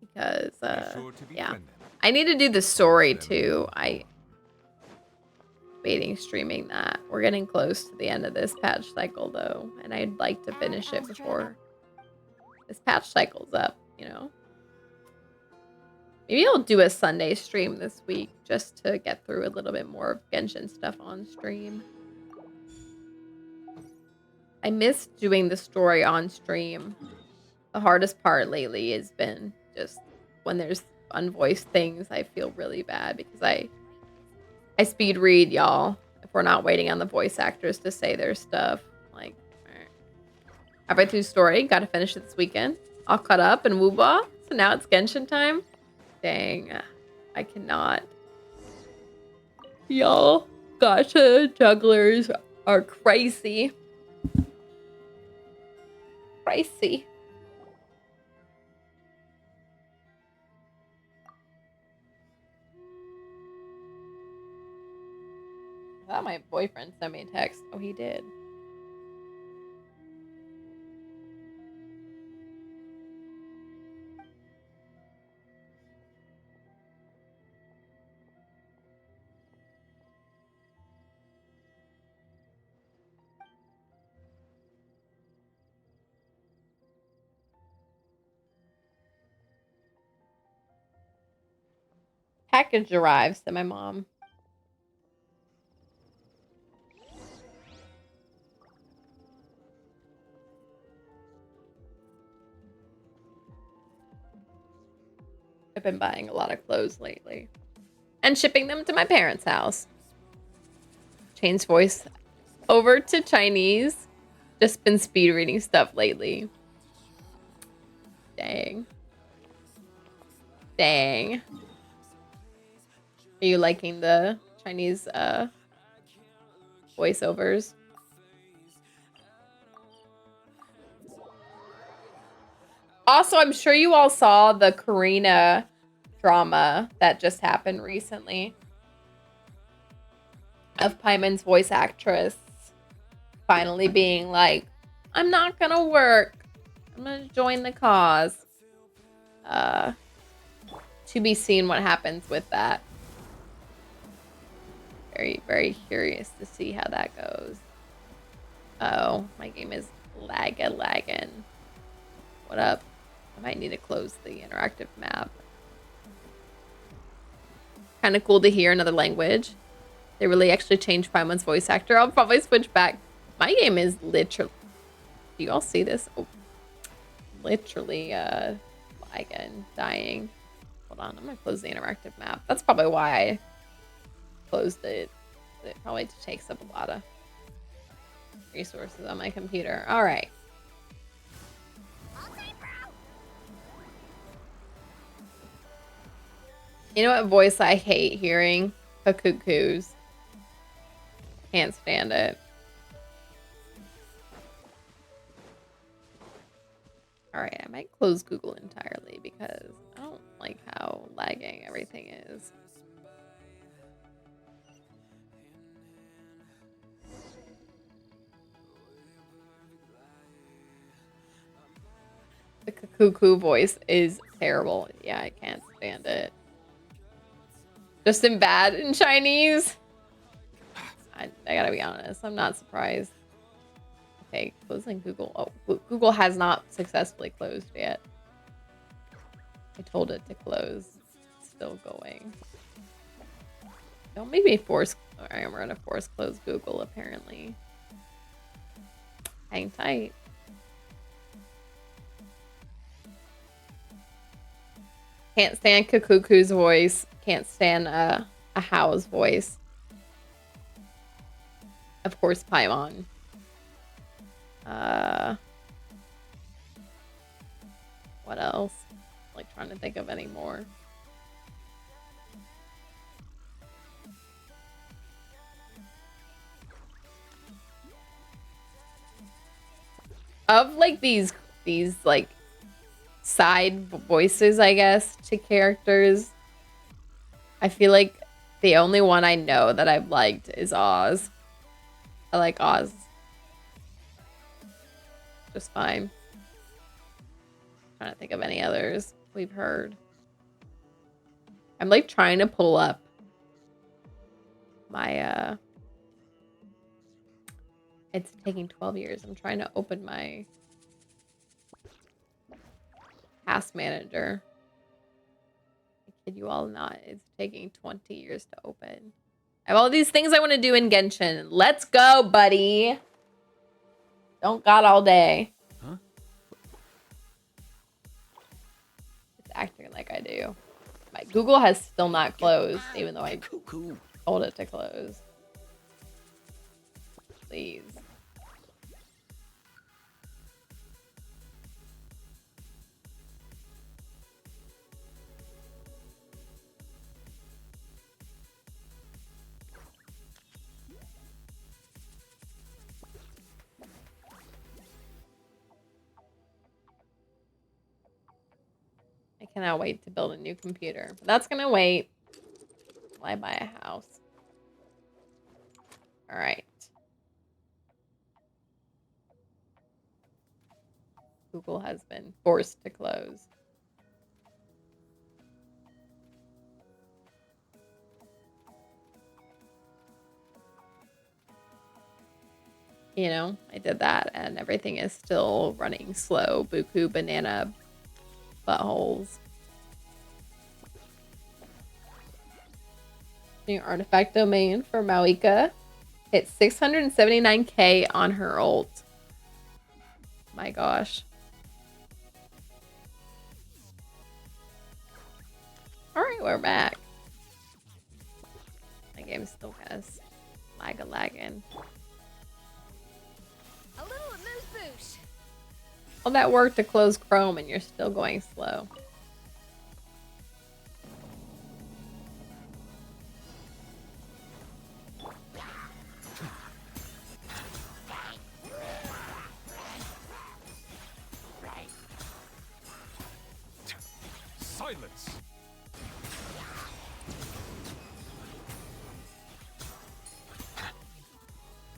Because yeah, I need to do the story too. Waiting streaming that. We're getting close to the end of this patch cycle though, and I'd like to finish it before this patch cycle's up, you know. Maybe I'll do a Sunday stream this week just to get through a little bit more of Genshin stuff on stream. I miss doing the story on stream. The hardest part lately has been just when there's unvoiced things, I feel really bad because I speed read, y'all. If we're not waiting on the voice actors to say their stuff. Like, halfway through story, gotta finish it this weekend. All caught up and woo-wah. So now it's Genshin time. Dang, I cannot. Y'all, gacha jugglers are crazy. Crazy. I thought my boyfriend sent me a text. Oh, he did. Package arrives, said my mom. I've been buying a lot of clothes lately. And shipping them to my parents' house. Changed voice over to Chinese. Just been speed reading stuff lately. Dang. Dang. Are you liking the Chinese voiceovers? Also, I'm sure you all saw the Karina drama that just happened recently. Of Paimon's voice actress finally being like, I'm not gonna work. I'm gonna join the cause. To be seen what happens with that. Very, very curious to see how that goes. Oh, my game is lagging. What up? I might need to close the interactive map. Kind of cool to hear another language. They really actually changed Paimon's voice actor. I'll probably switch back. My game is literally... Do you all see this? Oh. Literally, lagging, dying. Hold on, I'm gonna close the interactive map. That's probably why I closed it. It probably takes up a lot of resources on my computer. All right. You know what voice I hate hearing? Cuckoo's. Can't stand it. All right, I might close Google entirely because I don't like how lagging everything is. The cuckoo voice is terrible. Yeah, I can't stand it. Just in bad in Chinese. I gotta be honest, I'm not surprised. Okay, closing Google. Oh, Google has not successfully closed yet. I told it to close. It's still going. Don't make me force. Alright, we're gonna force close Google apparently. Hang tight. Can't stand Kukuku's voice. Can't stand a How's voice. Of course, Paimon. What else? Like trying to think of any more. Of like these like side voices, I guess, to characters, I feel like the only one I know that I've liked is Oz. I like Oz just fine. Trying to think of any others we've heard. I'm like trying to pull up my it's taking 12 years. I'm trying to open my task manager. I kid you all not. It's taking 20 years to open. I have all these things I want to do in Genshin. Let's go, buddy. Don't got all day. Huh? It's acting like I do. My Google has still not closed, even though I told it to close. Please. I cannot wait to build a new computer. But that's gonna wait till I buy a house. All right. Google has been forced to close. You know, I did that and everything is still running slow. Buku banana buttholes. New artifact domain for Mauika. Hit 679k on her ult. My gosh. Alright, we're back. My game's still kind of lagging. A little amuse-bouche. All that work to close Chrome and you're still going slow. Silence.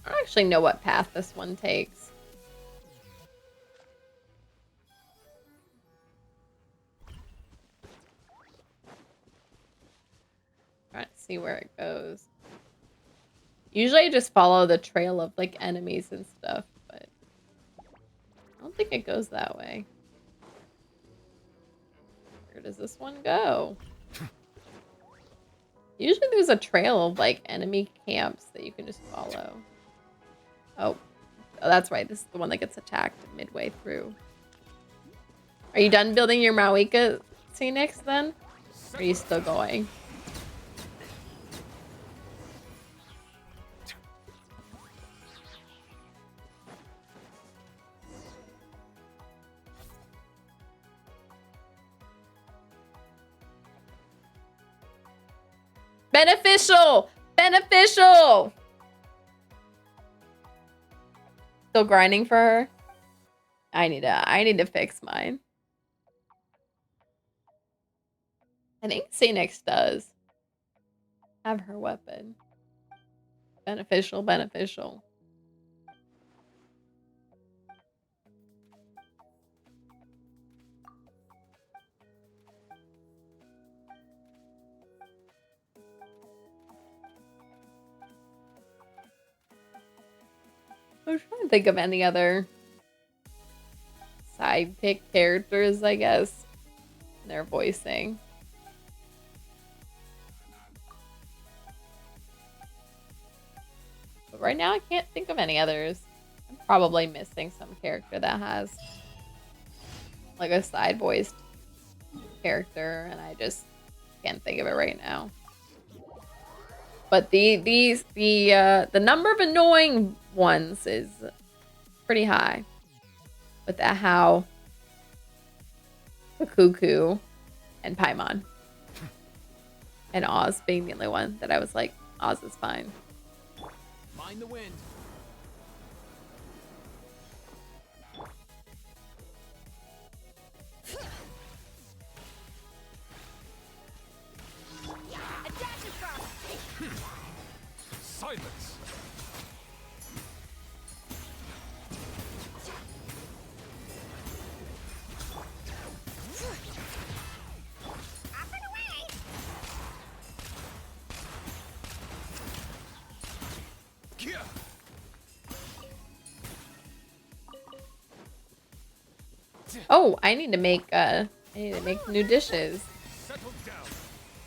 I don't actually know what path this one takes. Trying to see where it goes. Usually I just follow the trail of like enemies and stuff, but I don't think it goes that way. Where does this one go? Usually there's a trail of like enemy camps that you can just follow. Oh, that's right. This is the one that gets attacked midway through. Are you done building your Mawika Phoenix then? Or are you still going? Beneficial! Beneficial! Still grinding for her? I need to fix mine. I think Phoenix does have her weapon. Beneficial, beneficial. I was trying to think of any other sidekick characters, I guess. They're voicing. But right now I can't think of any others. I'm probably missing some character that has like a side voiced character and I just can't think of it right now. But the number of annoying ones is pretty high. With the How, the Cuckoo, and Paimon. And Oz being the only one that I was like, Oz is fine. Mind the wind. Silence. Oh, I need to make new dishes.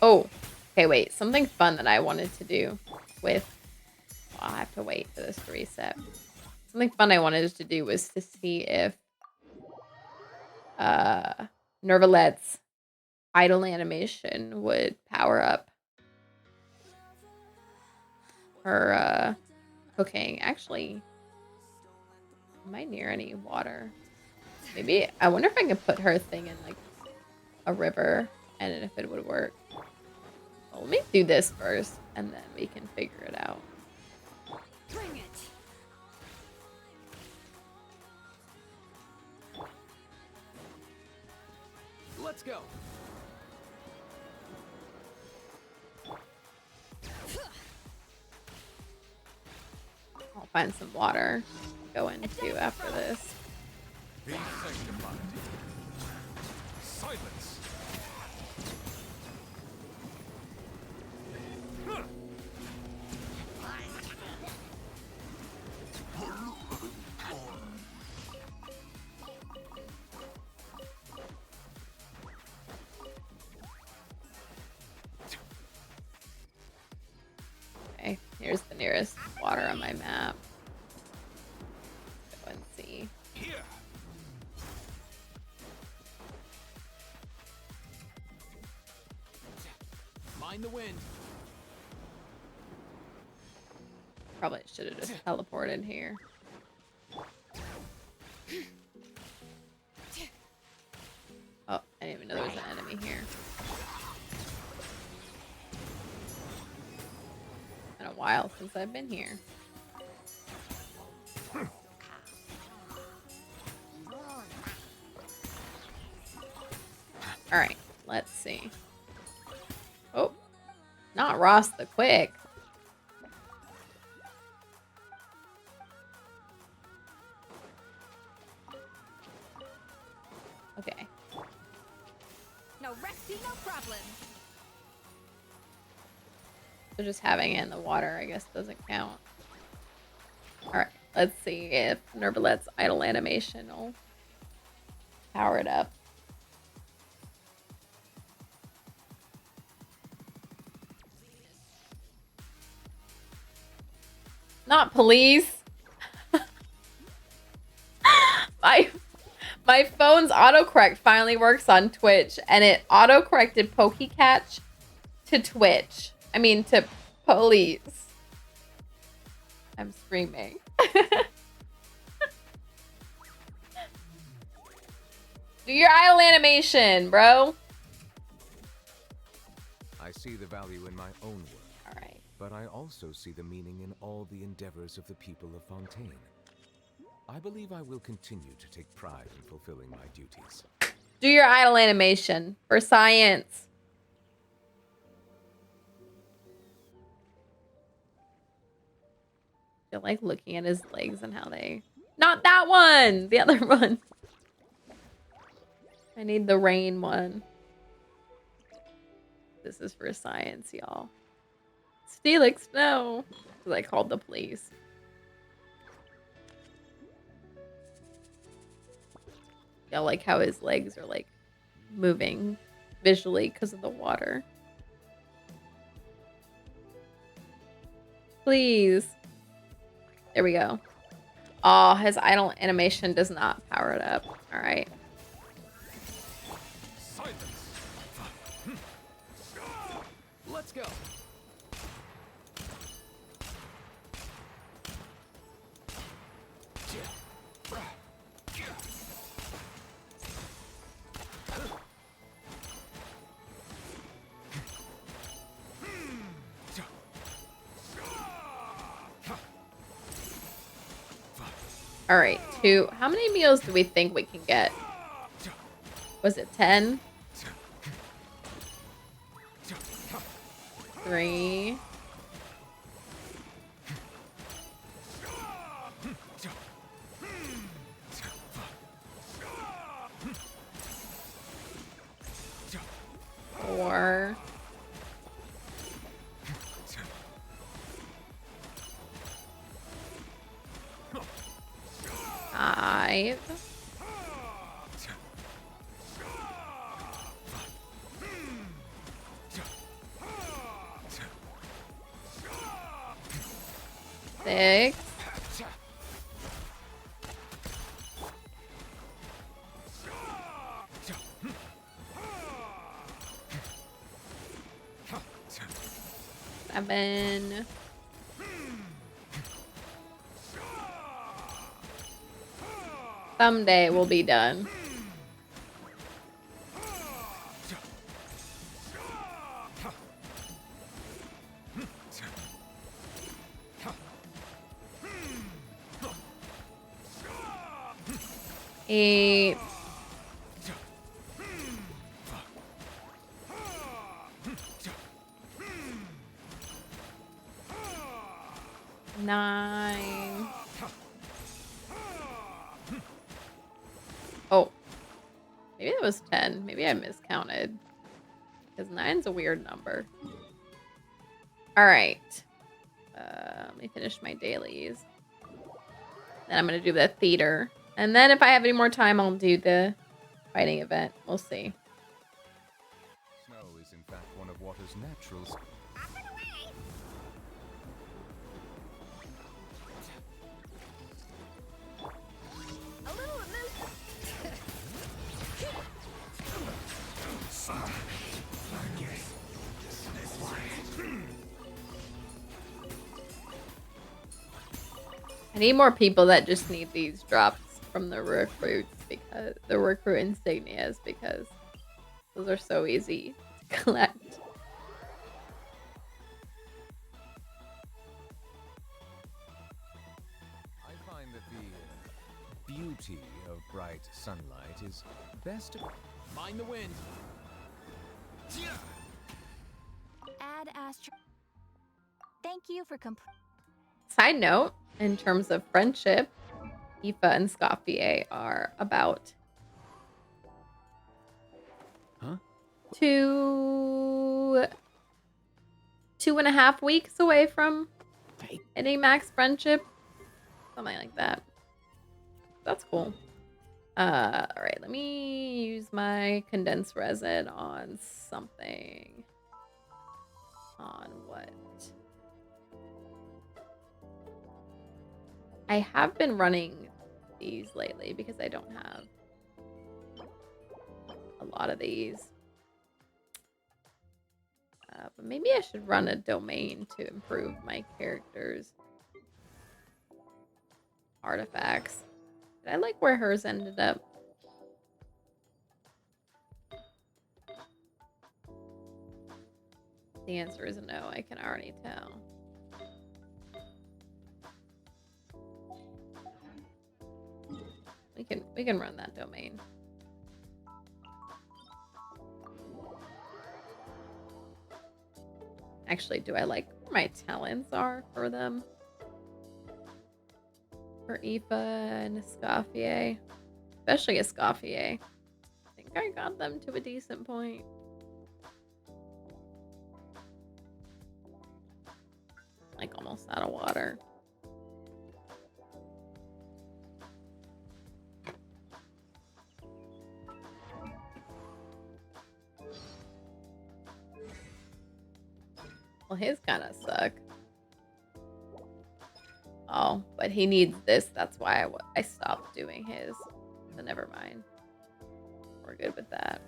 Oh, okay, wait. Something fun that I wanted to do with. Well, I'll have to wait for this to reset. Something fun I wanted to do was to see if Nervalet's idle animation would power up her cooking. Actually, am I near any water? Maybe. I wonder if I can put her thing in like a river and if it would work. Well, let me do this first and then we can figure it out. Bring it. Let's go. I'll find some water to go into after this. Be sanctified. Silence. Okay, here's the nearest water on my map. Let's go and see. Here. Mind the wind. Probably should have just teleported here. Oh, I didn't even know there was an enemy here. Been a while since I've been here. Alright, let's see. Oh, not Ross the Quick. Okay. No rescue, no problem. So just having it in the water, I guess, doesn't count. Alright, let's see if Nervalet's idle animation will power it up. Not police. My phone's autocorrect finally works on Twitch, and it autocorrected Pokecatch to Twitch. I mean, to police. I'm screaming. Do your idle animation, bro. I see the value in my own work. All right. But I also see the meaning in all the endeavors of the people of Fontaine. I believe I will continue to take pride in fulfilling my duties. Do your idle animation for science. I feel like looking at his legs and how they... Not that one! The other one. I need the rain one. This is for science, y'all. Steelix, no. Because I called the police. Yeah, like how his legs are like moving visually because of the water. Please. There we go. Oh, his idle animation does not power it up. All right. Silence. Let's go. All right, 2. How many meals do we think we can get? Was it 10? 3. 4. 5. 6. 7. 'Someday we'll be done. 8. 9. Oh. Maybe it was 10. Maybe I miscounted. Because 9's a weird number. Alright. Let me finish my dailies. Then I'm going to do the theater. And then if I have any more time, I'll do the fighting event. We'll see. Snow is in fact one of water's natural... A little elusive. I need more people that just need these drops from the recruits because the recruit insignias because those are so easy to collect. I find that the beauty of bright sunlight is best... Mind the wind! Add Astro. Thank you for Side note, in terms of friendship, Aoife and Scofier are about 2.5 weeks away from hitting max friendship. Something like that. That's cool. Alright, let me use my condensed resin on something. On what? I have been running these lately because I don't have a lot of these. But maybe I should run a domain to improve my character's artifacts. Did I like where hers ended up? The answer is no, I can already tell. We can run that domain. Actually, do I like where my talents are for them? For Aoife and Escoffier. Especially Escoffier. I think I got them to a decent point. Like almost out of water. Well, his kind of suck. Oh, but he needs this. That's why I stopped doing his. So never mind. We're good with that.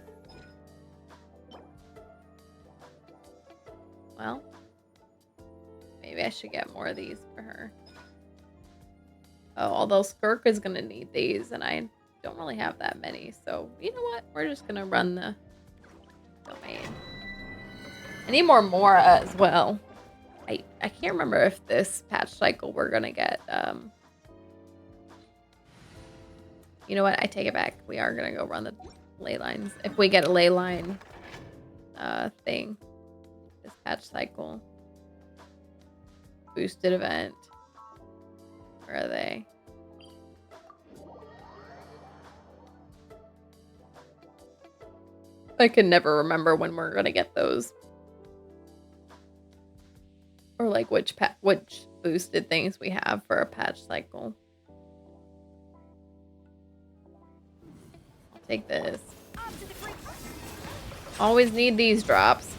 Well, maybe I should get more of these for her. Oh, although Skirk is going to need these, and I don't really have that many. So, you know what? We're just going to run the domain. I need more Mora as well. I can't remember if this patch cycle we're going to get. You know what? I take it back. We are going to go run the ley lines. If we get a ley line thing this patch cycle. Boosted event. Where are they? I can never remember when we're going to get those. Or like which boosted things we have for a patch cycle. I'll take this. Always need these drops.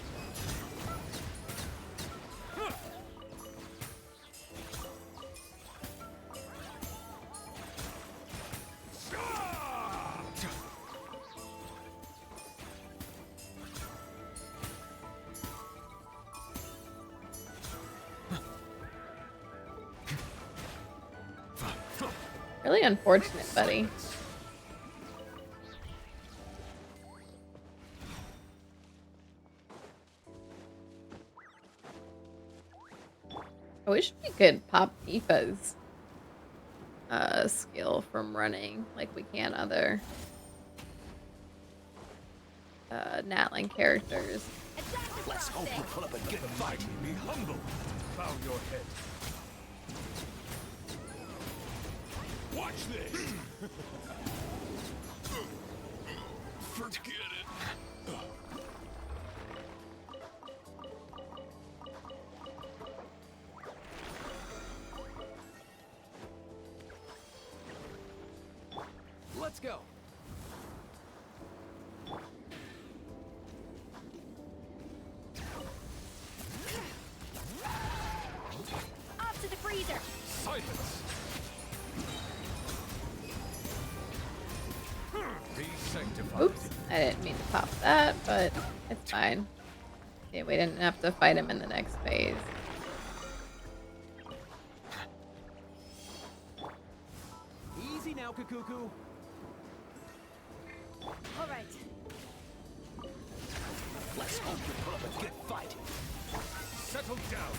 Really unfortunate, buddy. I wish we could pop Aoife's skill from running like we can other Natlan characters. Let's hope you pull up a good fight. Be humble. Bow your head. Watch this. Forget it. Let's go. Off to the freezer. Silence. Be sanctified. Oops, I didn't mean to pop that, but it's fine. Okay, we didn't have to fight him in the next phase. Easy now, Kakuku. All right. Let's hope you put up a good fight. Settle down.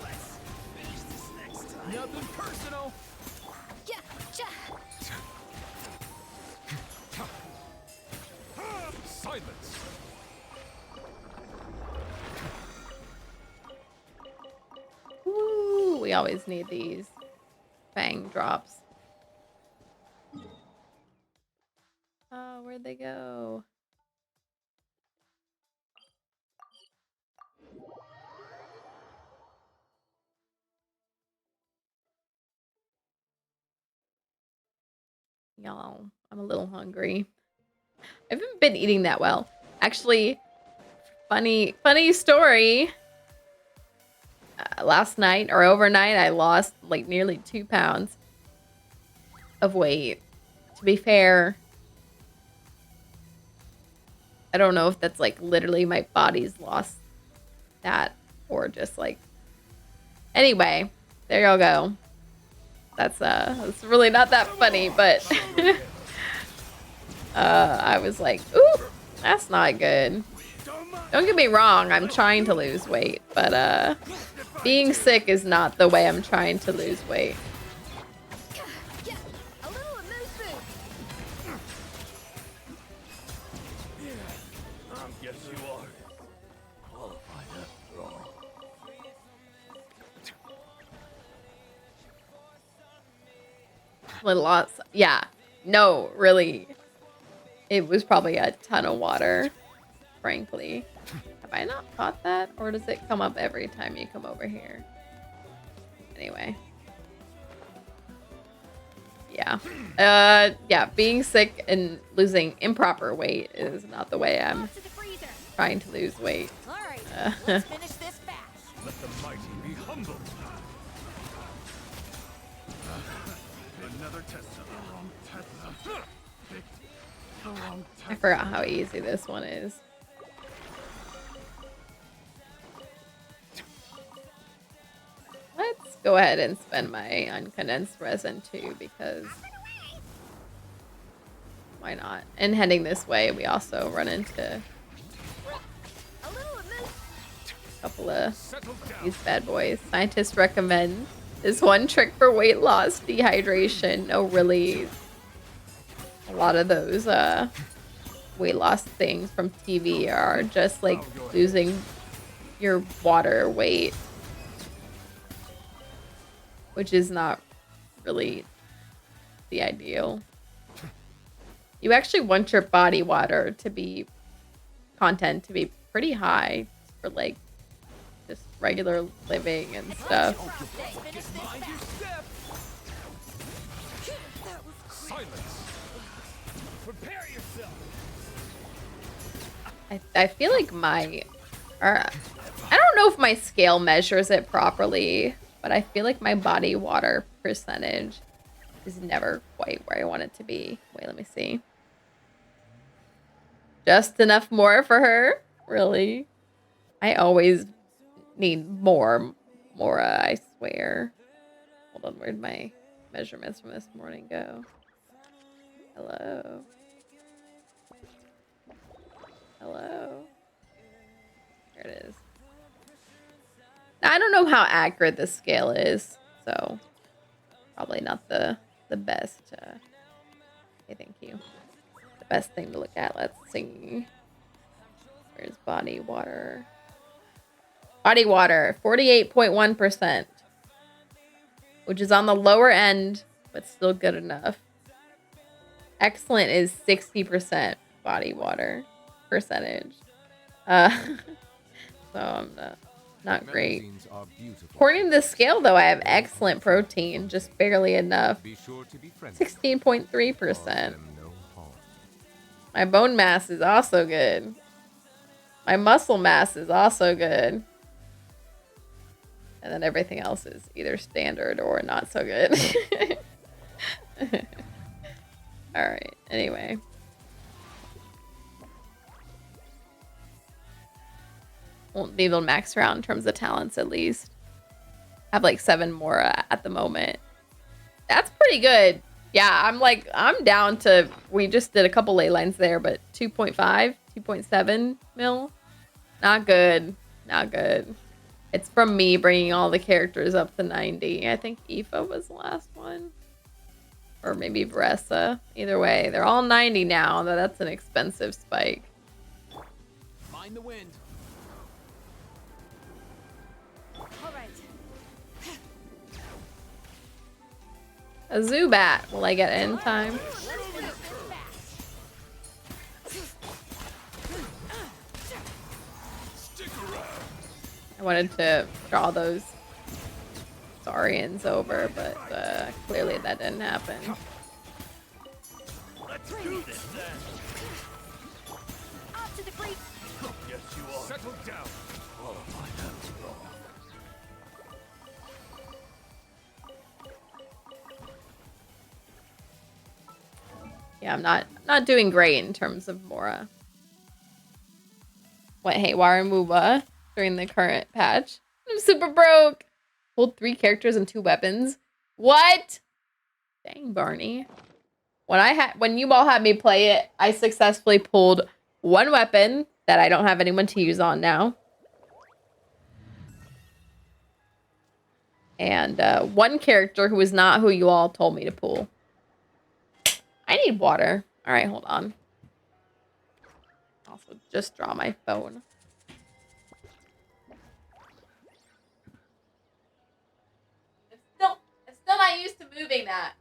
Let's finish this next time. Nothing personal. Yeah, yeah. Silence. Ooh, we always need these fang drops. Oh, where'd they go? Y'all, I'm a little hungry. I haven't been eating that well. Actually, funny story. last night or overnight, I lost like nearly 2 pounds of weight. To be fair, I don't know if that's like literally my body's lost that or just like. Anyway, there y'all go. That's really not that funny, but I was like, ooh, that's not good. Don't get me wrong, I'm trying to lose weight, but being sick is not the way I'm trying to lose weight. Yeah, a little amuse-bouche. Yes, you are. Qualified after all. Lots, yeah, no, really, it was probably a ton of water, frankly. Have I not caught that, or does it come up every time you come over here? Anyway. Yeah. Yeah, being sick and losing improper weight is not the way I'm Off to the freezer. trying to lose weight. All right, let's finish this fast. Let the mighty be humble. Another test. I forgot how easy this one is. Let's go ahead and spend my uncondensed resin too, because why not? And heading this way, we also run into A little amuse. a couple of these bad boys. Scientists recommend this one trick for weight loss: dehydration. No, really, a lot of those weight loss things from TV are just like losing your water weight, which is not really the ideal. You actually want your body water to be content to be pretty high for like just regular living and stuff. Let's finish this fast. Silence. Prepare yourself. I feel like I don't know if my scale measures it properly, but I feel like my body water percentage is never quite where I want it to be. Wait, let me see. Just enough more for her? Really? I always need more. I swear. Hold on, where'd my measurements from this morning go? Hello? Hello? There it is. Now, I don't know how accurate this scale is, so probably not the best. Okay, thank you. The best thing to look at. Let's see. Where's body water? Body water, 48.1%, which is on the lower end, but still good enough. Excellent is 60% body water percentage. So I'm not great. Magazines are beautiful. According to the scale, though, I have excellent protein, just barely enough. Be sure to be friendly. 16.3%. Cause them no harm. My bone mass is also good. My muscle mass is also good. And then everything else is either standard or not so good. Alright, anyway. Won't be able to max around in terms of talents, at least. Have like 7 more at the moment. That's pretty good. Yeah, I'm down to, we just did a couple ley lines there, but 2.5, 2.7 mil. Not good. Not good. It's from me bringing all the characters up to 90. I think Aoife was the last one. Or maybe Vressa. Either way, they're all 90 now. That's an expensive spike. Mind the wind. All right. A Zubat. Will I get in time? Let's finish this fast. Stick around. I wanted to draw those Saurians over, but clearly that didn't happen. Let's do this then. Off to the freezer. Yes, you are. Settle down. Qualified after all. Yeah, I'm not doing great in terms of Mora. Went haywire in MUBA during the current patch. I'm super broke. Pulled 3 characters and 2 weapons. What? Dang, Barney. When you all had me play it, I successfully pulled 1 weapon that I don't have anyone to use on now. And 1 character who is not who you all told me to pull. I need water. All right, hold on. Also, just draw my phone. I'm still not used to moving that.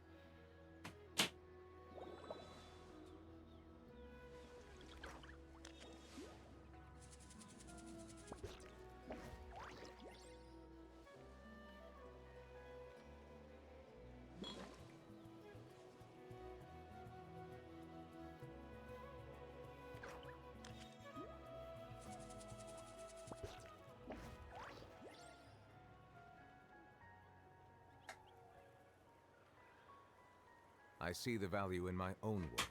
I see the value in my own work,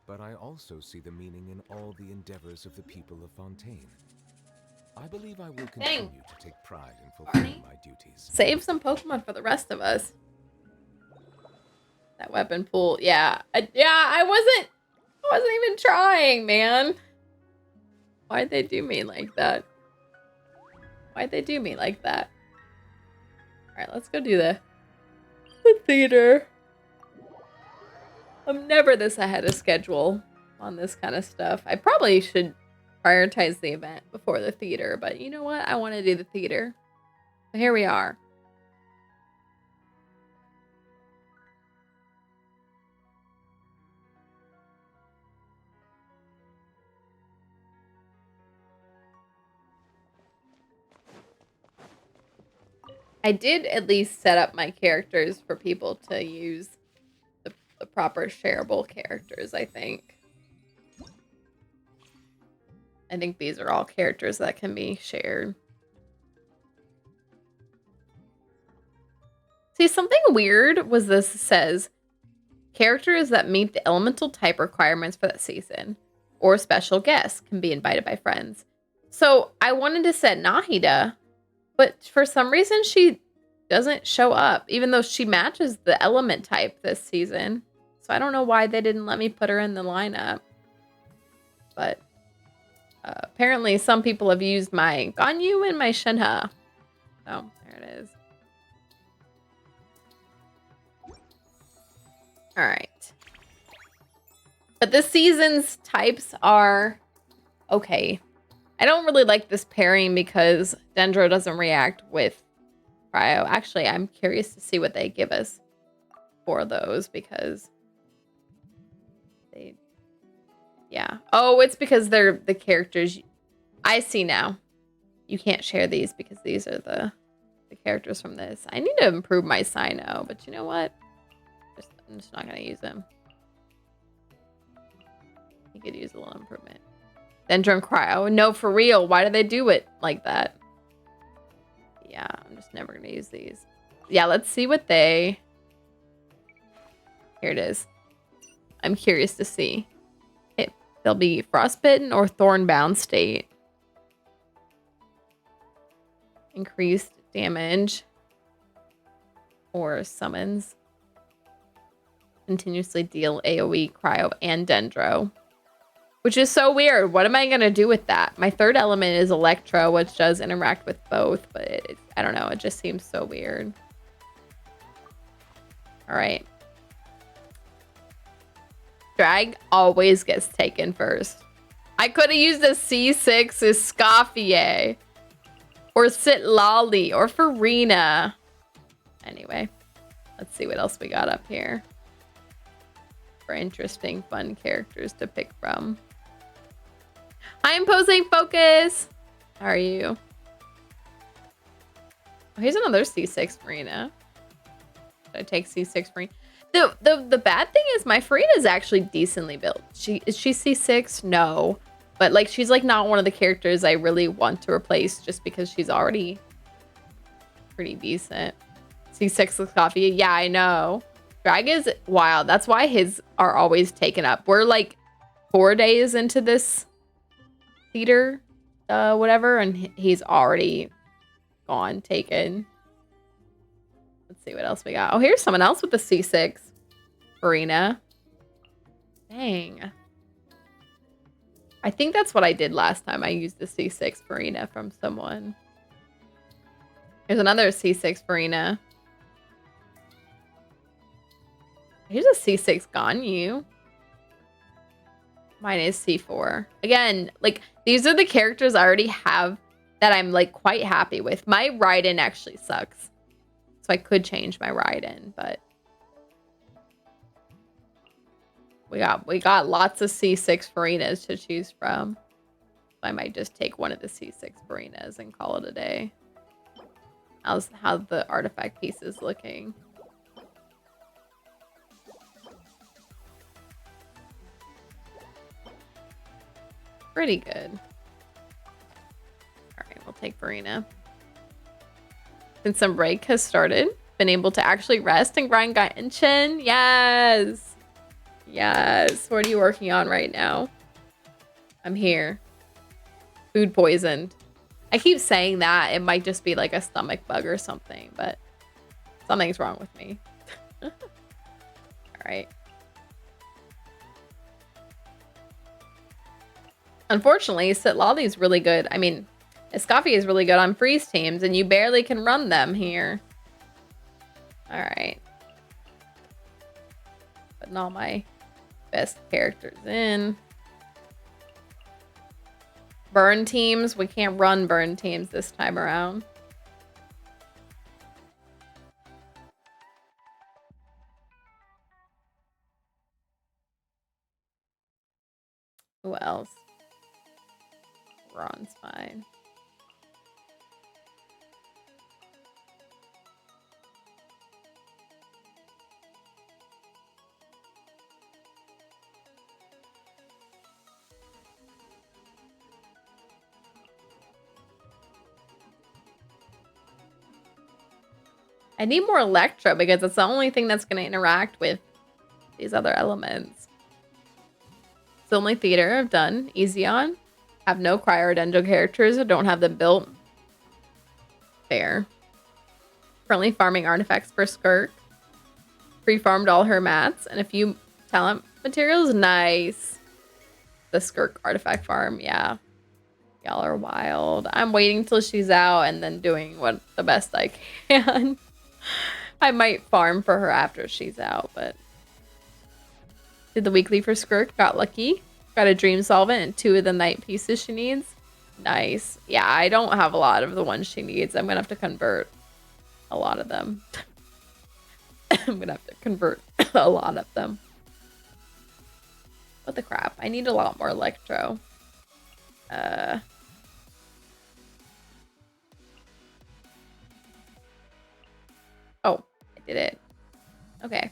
but I also see the meaning in all the endeavors of the people of Fontaine. I believe I will continue to take pride in fulfilling my duties. Save some Pokemon for the rest of us. That weapon pool, yeah. I wasn't even trying, man. Why'd they do me like that? Why'd they do me like that? Alright, let's go do the theater. I'm never this ahead of schedule on this kind of stuff. I probably should prioritize the event before the theater, but you know what? I want to do the theater. So here we are. I did at least set up my characters for people to use the proper shareable characters, I think. I think these are all characters that can be shared. See, something weird was this says, characters that meet the elemental type requirements for that season or special guests can be invited by friends. So I wanted to set Nahida, but for some reason she doesn't show up, even though she matches the element type this season. So I don't know why they didn't let me put her in the lineup. But apparently some people have used my Ganyu and my Shenhe. So there it is. All right. But this season's types are okay. I don't really like this pairing because Dendro doesn't react with Cryo. Actually, I'm curious to see what they give us for those because they... Yeah. Oh, it's because they're the characters. I see now. You can't share these because these are the characters from this. I need to improve my Sino, but you know what? I'm just not going to use him. He could use a little improvement. Dendro and Cryo. No, for real. Why do they do it like that? Yeah, I'm just never going to use these. Yeah, let's see what they... Here it is. I'm curious to see. They'll be Frostbitten or Thornbound state. Increased damage. Or summons. Continuously deal AoE, Cryo, and Dendro. Which is so weird. What am I going to do with that? My third element is Electro, which does interact with both. But I don't know. It just seems so weird. Alright. Drag always gets taken first. I could have used a C6 Escoffier. Or Sitlali. Or Farina. Anyway. Let's see what else we got up here. For interesting, fun characters to pick from. Hi, Imposing Focus. How are you? Oh, here's another C6 Farina. Should I take C6 Farina? The bad thing is my Farina is actually decently built. Is she C6? No. But like she's like not one of the characters I really want to replace just because she's already pretty decent. C6 with coffee. Yeah, I know. Drag is wild. That's why his are always taken up. We're like 4 days into this theater, whatever, and he's already gone, taken. Let's see what else we got. Oh, here's someone else with the C6 arena. Dang. I think that's what I did last time. I used the C6 Farina from someone. Here's another C6 Farina. Here's a C6 Ganyu. Mine is C4. Again, like, these are the characters I already have that I'm, like, quite happy with. My ride-in actually sucks. So I could change my ride-in, but... We got lots of C6 Farinas to choose from. I might just take one of the C6 Farinas and call it a day. How's the artifact piece is looking? Pretty good. Alright, we'll take Farina. Since some break has started, been able to actually rest and grind Genshin. Yes! Yes. What are you working on right now? I'm here. Food poisoned. I keep saying that. It might just be like a stomach bug or something, but something's wrong with me. All right. Unfortunately, Sitlali is really good. I mean, Escaffi is really good on freeze teams, and you barely can run them here. All right. Putting all my best characters in. Burn teams. We can't run burn teams this time around. Who else? Ron's fine. I need more Electro because it's the only thing that's going to interact with these other elements. It's the only theater I've done. Easy on. Have no Cryo characters or don't have them built. Fair. Currently farming artifacts for Skirk. Pre-farmed all her mats and a few talent materials. Nice. The Skirk artifact farm, yeah. Y'all are wild. I'm waiting till she's out and then doing what the best I can. I might farm for her after she's out, but... Did the weekly for Skirk. Got lucky. Got a dream solvent and 2 of the night pieces she needs. Nice. Yeah, I don't have a lot of the ones she needs. I'm gonna have to convert a lot of them. I'm gonna have to convert a lot of them. What the crap? I need a lot more Electro. Oh, I did it. Okay.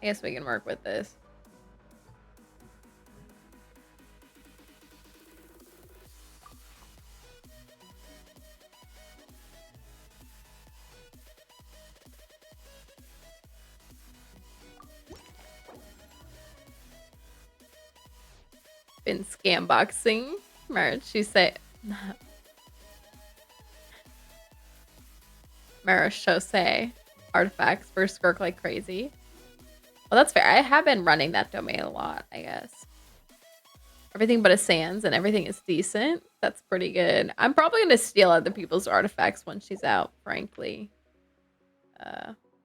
I guess we can work with this. Been scam boxing merch. She said Marachose artifacts for Skirk like crazy. Well, that's fair. I have been running that domain a lot, I guess. Everything but a Sans and everything is decent. That's pretty good. I'm probably going to steal other people's artifacts when she's out, frankly.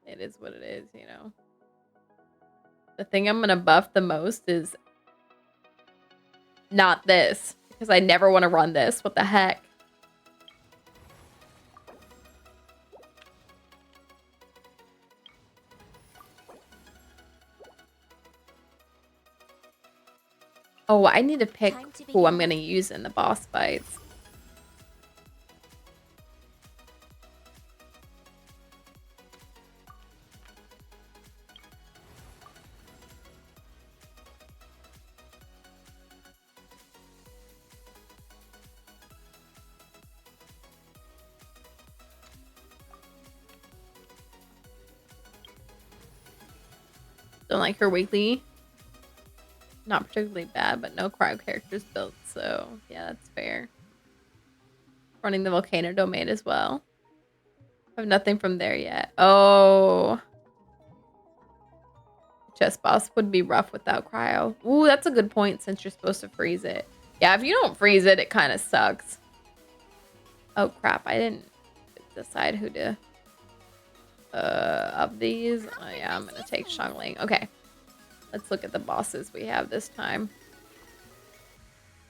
It is what it is, you know. The thing I'm going to buff the most is not this, because I never want to run this. What the heck? Oh, I need to pick who I'm going to use in the boss fights. Don't like her weekly. Not particularly bad, but no cryo characters built, so yeah, that's fair. Running the volcano domain as well. I have nothing from there yet. Oh. Chest boss would be rough without cryo. Ooh, that's a good point since you're supposed to freeze it. Yeah, if you don't freeze it, it kind of sucks. Oh crap, I didn't decide who to of these. Oh yeah, I'm gonna take Xiangling. Okay. Let's look at the bosses we have this time.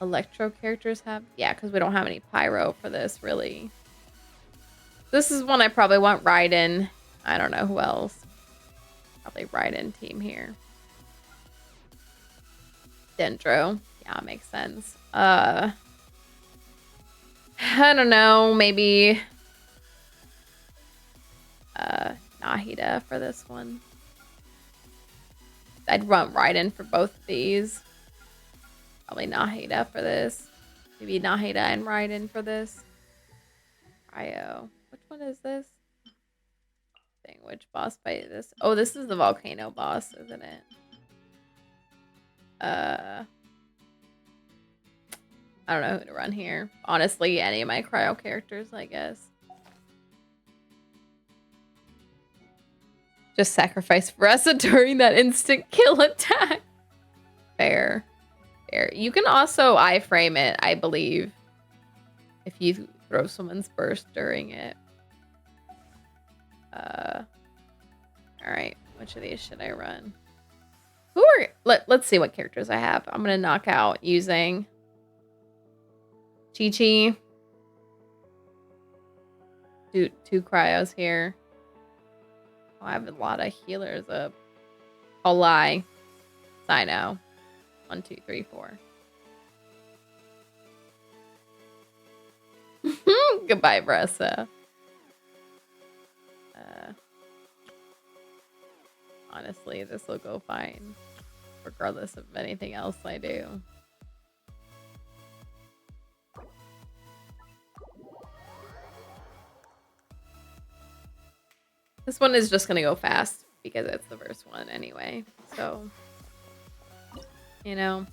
Electro characters have, yeah, because we don't have any pyro for this really. This is one I probably want Raiden. I don't know who else. Probably Raiden team here. Dendro. Yeah, makes sense. I don't know, maybe Nahida for this one. I'd run Raiden for both of these. Probably Nahida for this. Maybe Nahida and Raiden for this. Cryo. Which one is this? Dang, which boss fight is this? Oh, this is the volcano boss, isn't it? I don't know who to run here. Honestly, any of my cryo characters, I guess. Just sacrifice Vressa during that instant kill attack. Fair. Fair. You can also iframe it, I believe. If you throw someone's burst during it. Alright. Which of these should I run? Who are... Let's see what characters I have. I'm going to knock out using... Chi-Chi. Two cryos here. Oh, I have a lot of healers up. I'll lie. Sino. 1, 2, 3, 4. Goodbye, Vressa. Honestly, this will go fine. Regardless of anything else I do. This one is just going to go fast because it's the first one anyway. So, you know.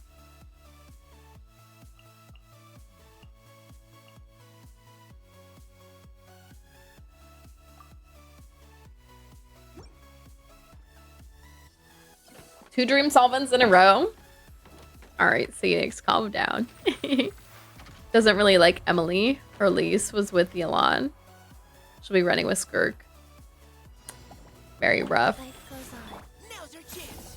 Two Dream Solvents in a row. All right, Phoenix, calm down. Doesn't really like Emily. Her lease was with Yelan. She'll be running with Skirk. Very rough. Life goes on. Now's your chance.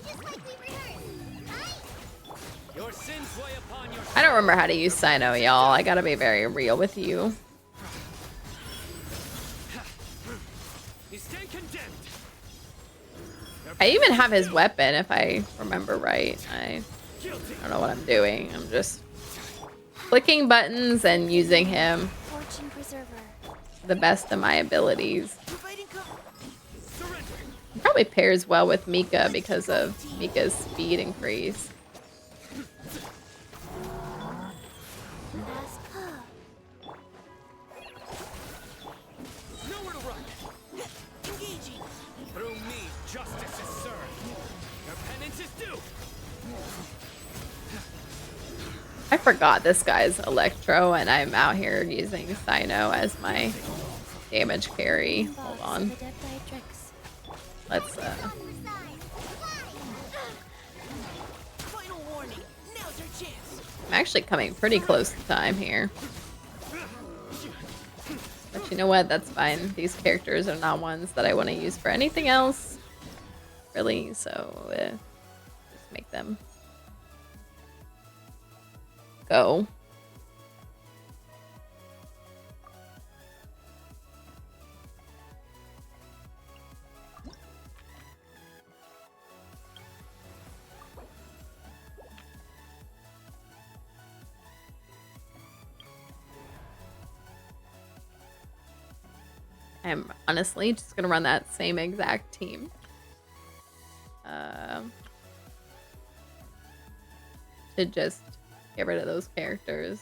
Just like we rehearsed, right? Your sins weigh upon your... I don't remember how to use Sino, y'all. I gotta be very real with you. You stand condemned. I even have his weapon, if I remember right. I don't know what I'm doing. I'm just clicking buttons and using him Fortune preserver. to the best of my abilities. Providing Surrender. He probably pairs well with Mika because of Mika's speed increase. fast. Nowhere to run. Engaging. Through me, justice is served. Your penance is due. I forgot this guy's Electro, and I'm out here using Sino as my damage carry. Hold on. The Depthytrix. Let's, On your side. Final warning. Now's your chance. I'm actually coming pretty close to time here. But you know what? That's fine. These characters are not ones that I want to use for anything else. Really, so just make them go. I'm honestly just gonna run that same exact team. To just get rid of those characters.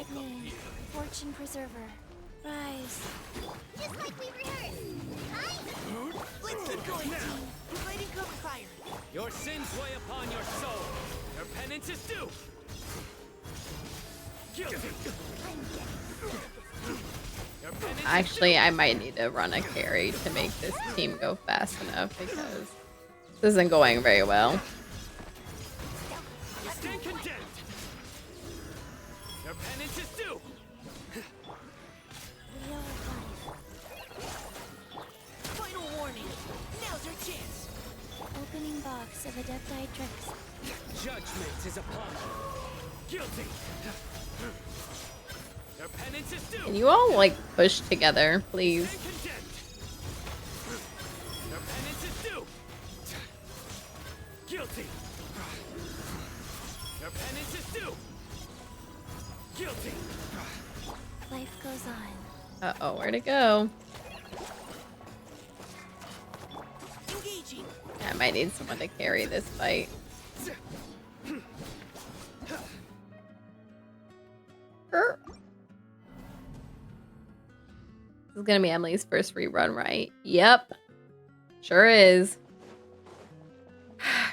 Sacred name, fortune preserver. Rise. Just like we rehearsed. Right? Let's keep going, team. We're fighting cover fire. Your sins weigh upon your soul. Your penance is due. Guilty. Your penance Actually, I might need to run a carry to make this team go fast enough because this isn't going very well. You stand condemned. Your penance is due. Leo alive. Final warning. Now's our chance. Opening box of Adepti tricks. Judgment is upon you. Guilty. Your penance is due. Can you all like push together, please? Stand condemned. Your penance is due. Guilty. Your penance is due. Guilty. Life goes on. Uh-oh, where'd it go? Engaging. I might need someone to carry this fight. Er. This is gonna be Emily's first rerun, right? Yep. Sure is.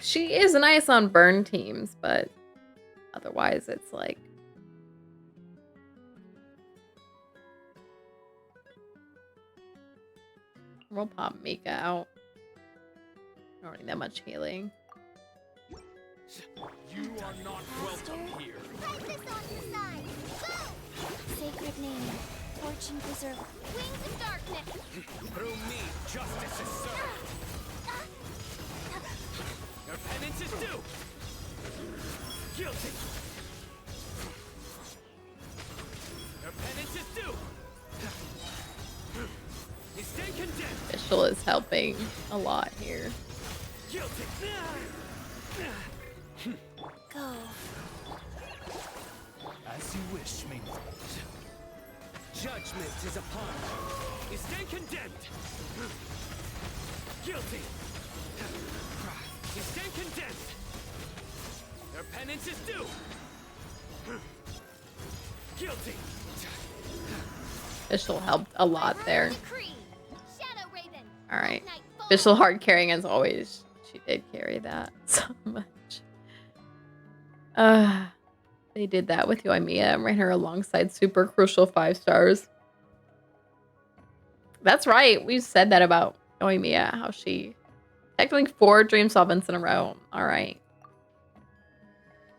She is nice on burn teams, but otherwise it's like... We'll pop Mika out. I don't need that much healing. You are not welcome here. Focus on the side. Go! Sacred name, fortune preserver. Wings of darkness. Through me, justice is served. Your penance is due. Guilty. Your penance is due. You stand condemned. Fischl is helping a lot here. Guilty. Go. As you wish, Mingford. Judgment is upon you. You stand condemned. Guilty. You stand condemned. Your penance is due. Guilty. Fischl helped a lot there. Decree. Shadow Raven. Alright. Night fall. Fischl hard carrying as always. She did carry that so much. They did that with Yoimiya and ran her alongside super crucial 5 stars. That's right. We said that about Yoimiya, how she technically 4 dream solvents in a row. Alright.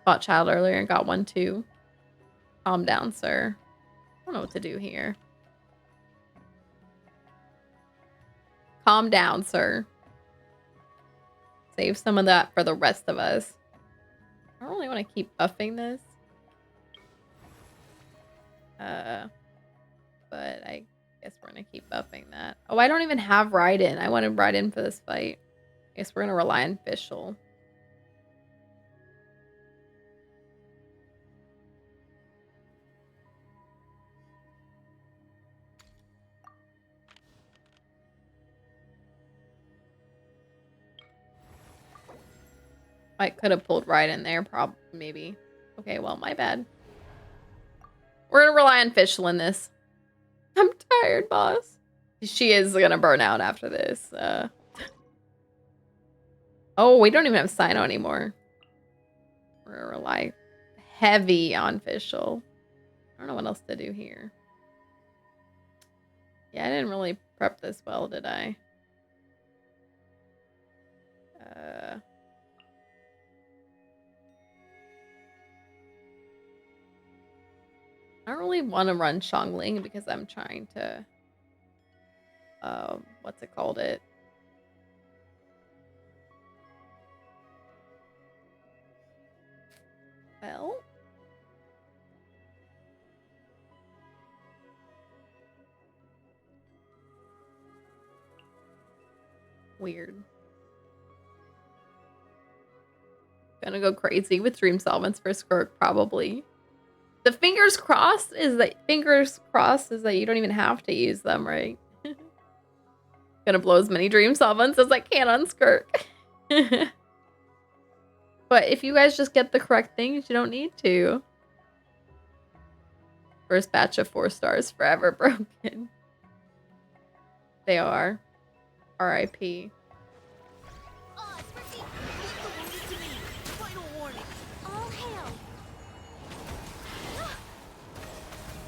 Fought child earlier and got one too. Calm down, sir. I don't know what to do here. Calm down, sir. Save some of that for the rest of us. I don't really want to keep buffing this. But I guess we're going to keep buffing that. Oh, I don't even have Raiden. I wanted Raiden for this fight. I guess we're going to rely on Fischl. I could have pulled Raiden there, probably, maybe. Okay, well, my bad. We're gonna rely on Fischl in this. I'm tired, boss. She is gonna burn out after this. Oh, we don't even have Sino anymore. We're gonna rely heavy on Fischl. I don't know what else to do here. Yeah, I didn't really prep this well, did I? I don't really want to run Xiangling because I'm trying to, what's it called it? Well, weird. Gonna go crazy with Dream Solvents for Skirk, probably. The fingers crossed is that you don't even have to use them, right? Gonna blow as many Dream Solvents as I can on Skirk. But if you guys just get the correct things, you don't need to. First batch of 4 stars forever broken. They are. R.I.P. Odds for feet. Final warning. All hail.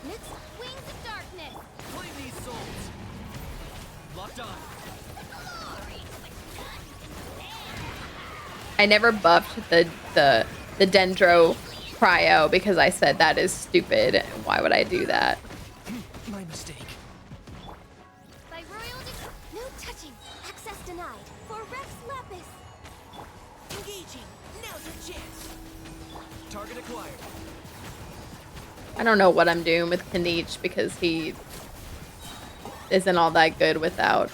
Next, wings of darkness. Claim these souls. Locked on. I never buffed the Dendro Cryo because I said that is stupid. Why would I do that? My mistake. By royal no touching. Access denied. For Rex Lapis. Engaging. Now's your chance. Target acquired. I don't know what I'm doing with Kanich because he isn't all that good without,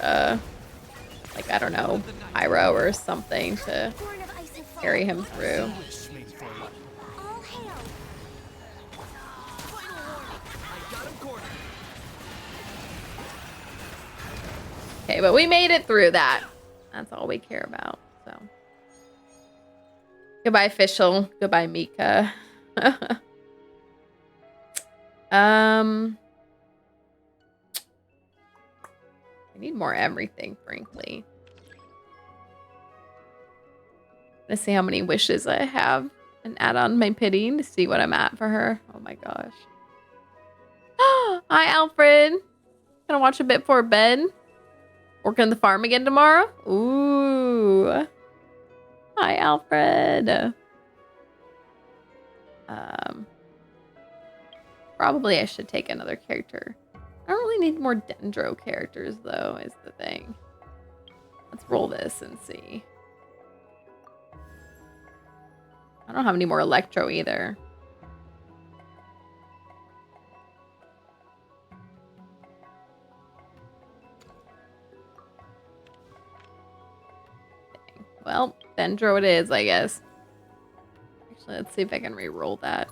like, I don't know, pyro or something to Horn of ice and fire. carry him through. Wish made for you. All hail. Final warning. I got him cornered. Okay, but we made it through that. That's all we care about, so. Goodbye, Official. Goodbye, Mika. I need more everything, frankly. Let's see how many wishes I have and add on my pitying to see what I'm at for her. Oh my gosh. Hi, Alfred. Gonna watch a bit before bed. Working on the farm again tomorrow. Ooh. Hi, Alfred. Probably I should take another character. I don't really need more Dendro characters, though, is the thing. Let's roll this and see. I don't have any more Electro either. Dang. Well, Dendro it is, I guess. Actually, let's see if I can re-roll that.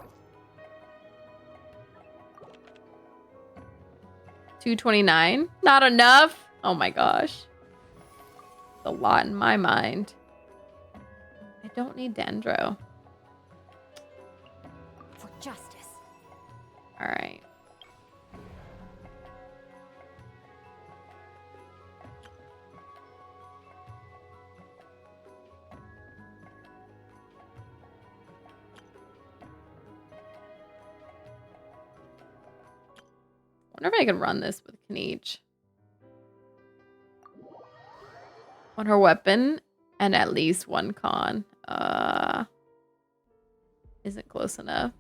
229? Not enough? Oh my gosh. It's a lot in my mind. I don't need Dendro. For justice. Alright. Wonder if I could run this with Kanich. On her weapon and at least one con. Isn't close enough.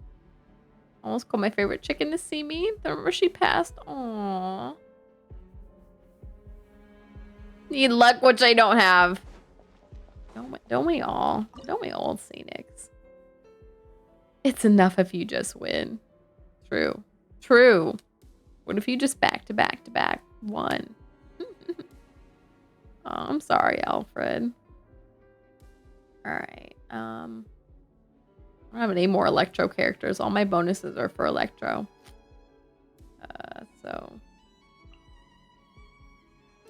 Almost called my favorite chicken to see me. Remember she passed. Aww. Need luck, which I don't have. Don't we all? Don't we all, Phoenix? It's enough if you just win. True. True. What if you just back to back to back won? Oh, I'm sorry, Alfred. Alright. I don't have any more Electro characters. All my bonuses are for Electro. So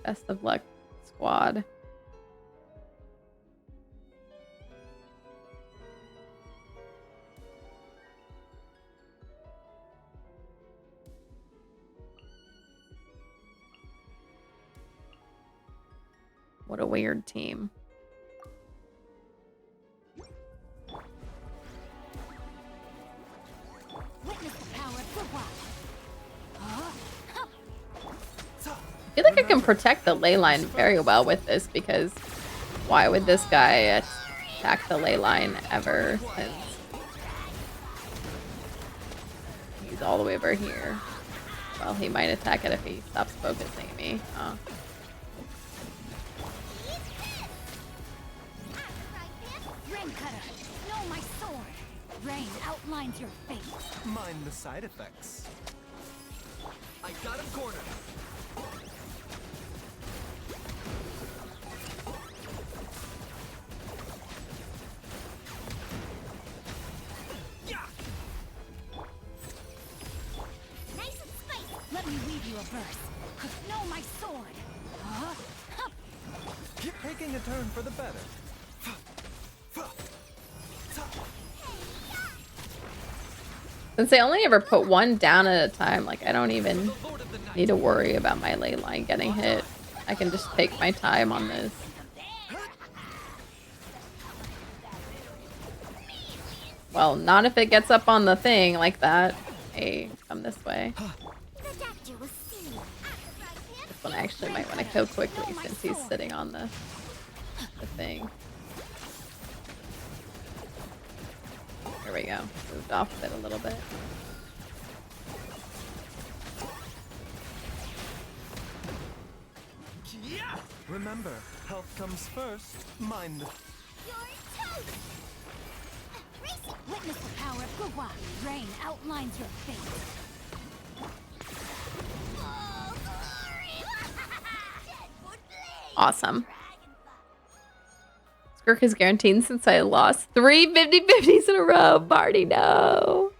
best of luck, squad. What a weird team. Witness the power of the wild. I feel like I can protect the ley line very well with this because why would this guy attack the ley line ever since he's all the way over here? Well, he might attack it if he stops focusing me. Oh. Rain cutter. Know my sword. Rain outlines your fate. Mind the side effects. I got him cornered. Nice and spicy. Let me weave you a verse. Know my sword. Keep taking a turn for the better. Since they only ever put one down at a time, like I don't even need to worry about my ley line getting hit. I can just take my time on this. Well, not if it gets up on the thing like that. Hey, come this way. This one I actually might want to kill quickly since he's sitting on the thing. There we go. Moved off of it a little bit. Remember, health comes first. Mind. Your toast! Racing! Witness the power of Gugwa. Rain outlines your fate. Oh, glory! Awesome. Skirk is guaranteed since I lost 3 50-50s in a row. Barty, no.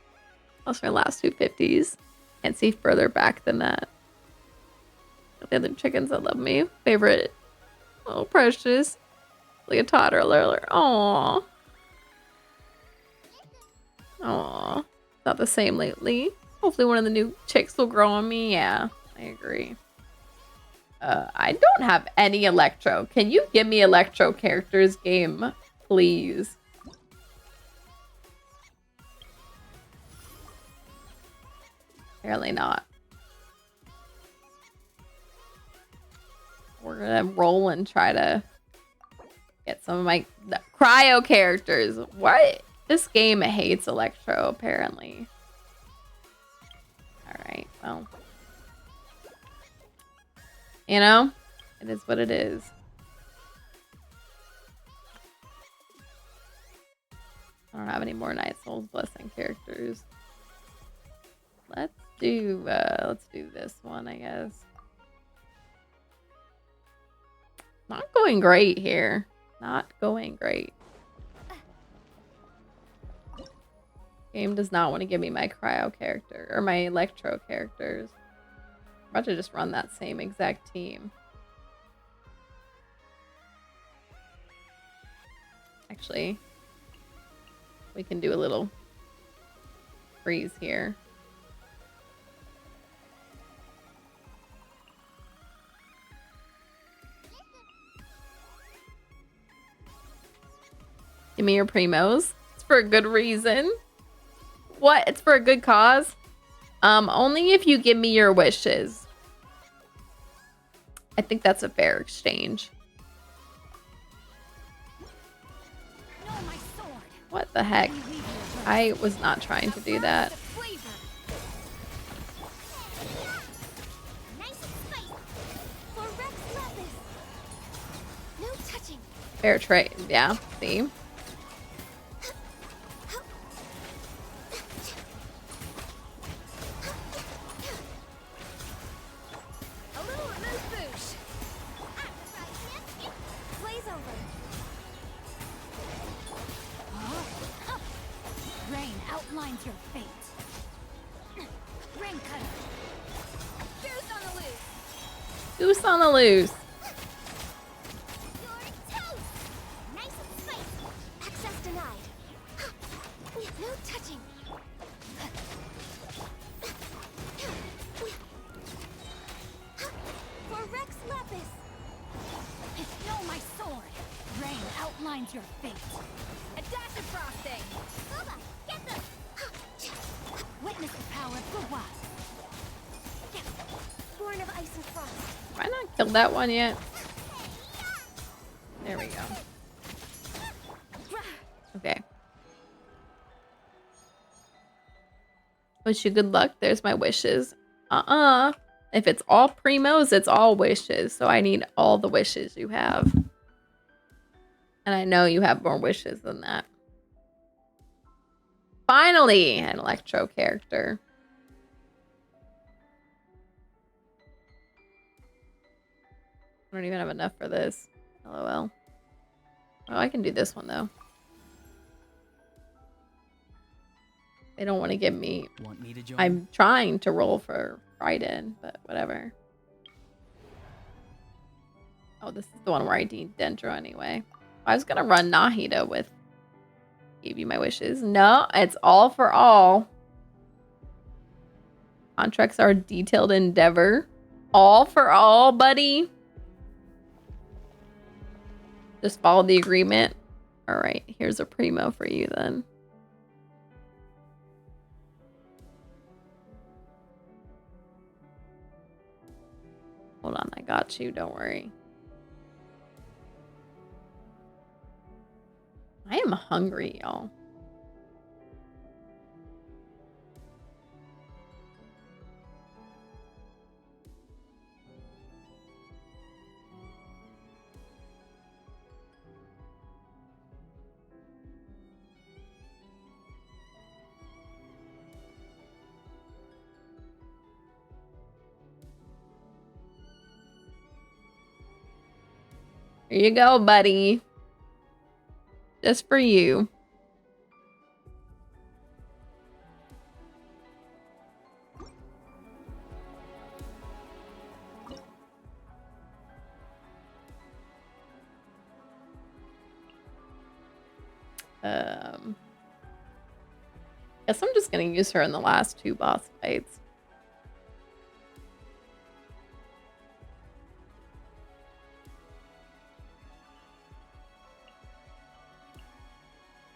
Lost my last 2 50s. Can't see further back than that. The other chickens that love me. Favorite. Oh, precious. Like a toddler. Aww. Aww. Not the same lately. Hopefully one of the new chicks will grow on me. Yeah, I agree. I don't have any Electro. Can you give me Electro characters, game? Please. Apparently not. We're gonna roll and try to get some of my cryo characters. What? This game hates Electro, apparently. Alright, well. You know? It is what it is. I don't have any more Night Souls Blessing characters. Let's do this one, I guess. Not going great here. Not going great. Game does not want to give me my cryo character or my electro characters. I'm about to just run that same exact team. Actually, we can do a little freeze here. Give me your primos. It's for a good reason. What? It's for a good cause? Only if you give me your wishes. I think that's a fair exchange. What the heck? I was not trying to do that. Fair trade, yeah, see? Your fate. Rain cutter. Goose on the loose. Goose on the loose. Your toast. Nice and spicy. Access denied. No touching. For Rex Lapis. Know my sword. Rain outlines your fate. A dash of frosting. Boba, get them. Witness the power of Gugwa. Yes. Born of ice and frost. Have I not killed that one yet? There we go. Okay. Wish you good luck. There's my wishes. If it's all primos, it's all wishes. So I need all the wishes you have. And I know you have more wishes than that. Finally, an electro character. I don't even have enough for this. LOL. Oh, I can do this one though. They don't want to give me. Want me to join? I'm trying to roll for Raiden, but whatever. Oh, this is the one where I need Dendro anyway. I was gonna run Nahida with. Gave you my wishes. No, it's all for all. Contracts are a detailed endeavor. All for all, buddy. Just follow the agreement. All right, here's a primo for you then. Hold on, I got you. Don't worry. I am hungry, y'all. Here you go, buddy. Just for you. Guess I'm just gonna use her in the last 2 boss fights.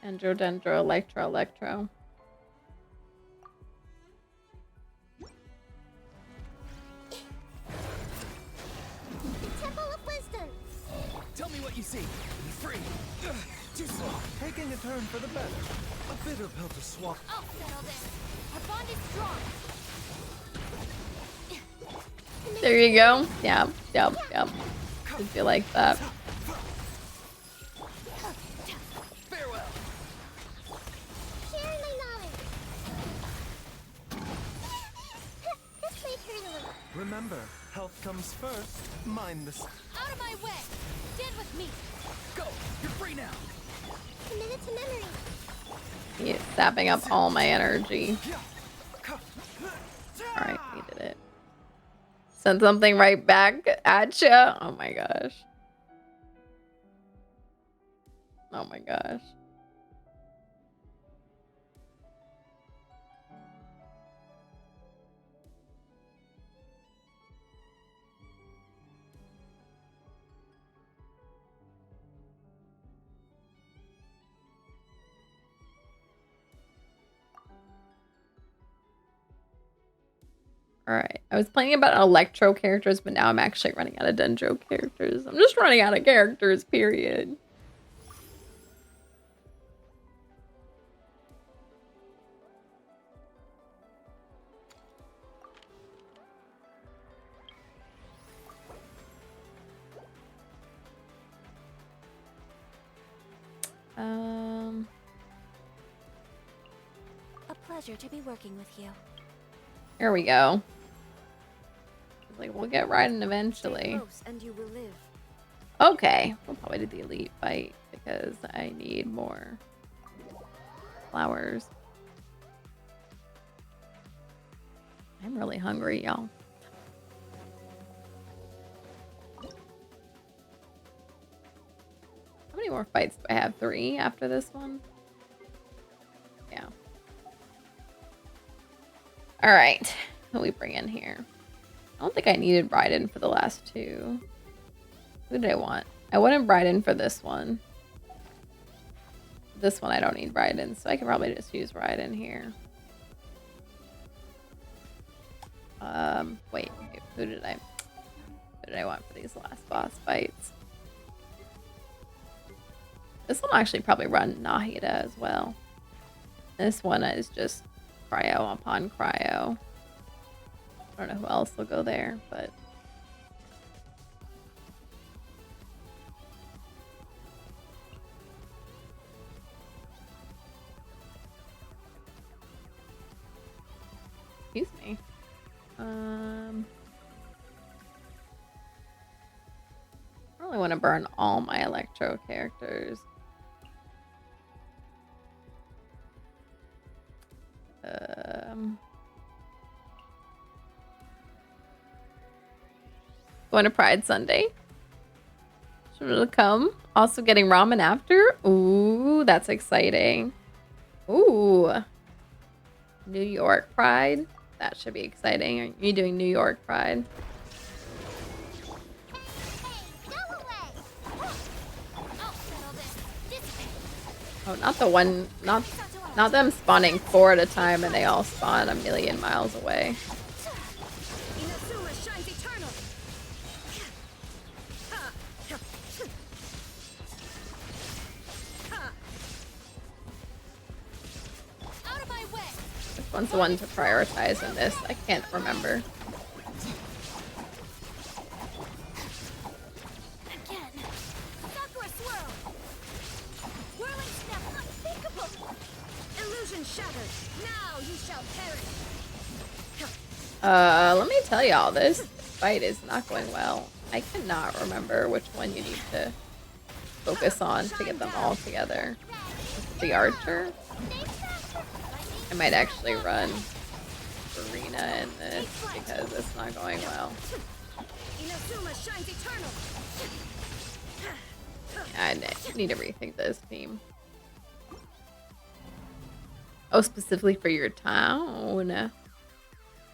Dendro, Dendro, Electro, Electro. Temple of Wisdom. Tell me what you see. Be free. Ugh, too slow. Taking a turn for the better. A bit of help to swap. I'll settle this. Our bond is strong. There you go. Yeah, yep, yep. I feel like that. Farewell. Sharing my knowledge. This may hurt a little. Remember, health comes first. Mind the... Out of my way. Stand with me. Go. You're free now. Committed to memory. He's sapping up all my energy. Alright, we did it. Send something right back at ya. Oh my gosh. Oh my gosh. Alright, I was playing about Electro characters, but now I'm actually running out of Dendro characters. I'm just running out of characters, period. A pleasure to be working with you. Here we go. Like, we'll get riding eventually. Stay close and you will live. Okay, we'll probably do the elite fight because I need more flowers. I'm really hungry, y'all. How many more fights do I have? 3 after this one? Yeah. All right, who we bring in here? I don't think I needed Bryden for the last 2. Who did I want? I wanted Bryden for this one. This one I don't need Bryden, so I can probably just use Bryden here. Wait, who did I want for these last boss fights? This one will actually probably run Nahida as well. This one is just cryo upon cryo. I don't know who else will go there, but excuse me. I really want to burn all my Electro characters. Going to Pride Sunday. Should it come? Also getting ramen after? Ooh, that's exciting. Ooh. New York Pride. That should be exciting. Are you doing New York Pride? Hey, go away! I'll settle this. Oh, not the one, not them spawning 4 at a time and they all spawn a million miles away. Inazuma shines eternal. Out of my way. Which one's the one to prioritize in this? I can't remember. Again. Sakura swirl. Whirling snap unthinkable. Illusion shattered. Now you shall perish. Let me tell y'all, this fight is not going well. I cannot remember which one you need to focus on to get them all together. The archer? I might actually run Arena in this because it's not going well. Inazuma shines eternal. I need to rethink this team. Oh, specifically for your town.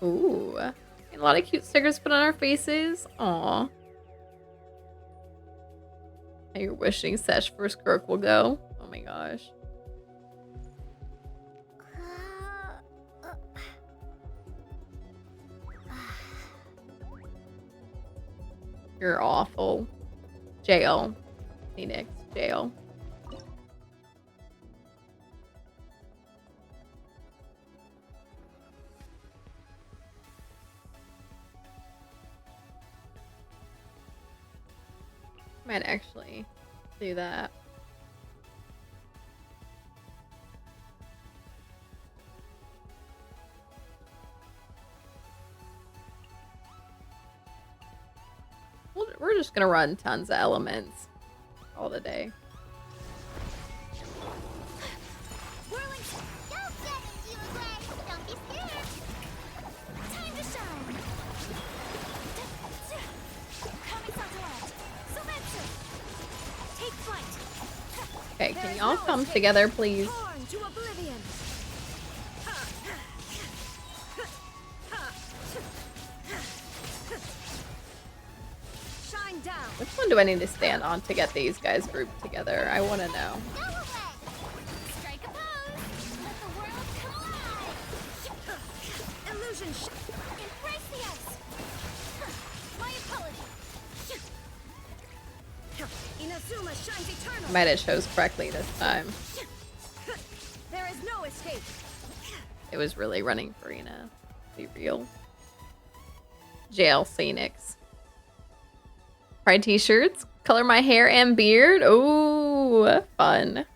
Ooh. A lot of cute stickers put on our faces. Aw. How you're wishing Sesh first Kirk will go. Oh my gosh. You're awful. Jail. Phoenix. Jail. Might actually do that. We're just gonna run tons of elements all the day. Whirling. Don't get it, you away. Don't be scared. Time to shine. Kami-Satoran. Sumetsu. Take flight. Okay, can y'all come together, please? Torn to oblivion. Shine down. Which one do I need to stand on to get these guys grouped together? I want to know. Go away. Strike a pose. Let the world come alive. Illusion. Embrace the ice. My apologies. Inazuma shines eternal. I might have chose correctly this time. There is no escape. It was really running for Arena. Be real. Jail Phoenix. Pride t-shirts. Color my hair and beard. Ooh, fun.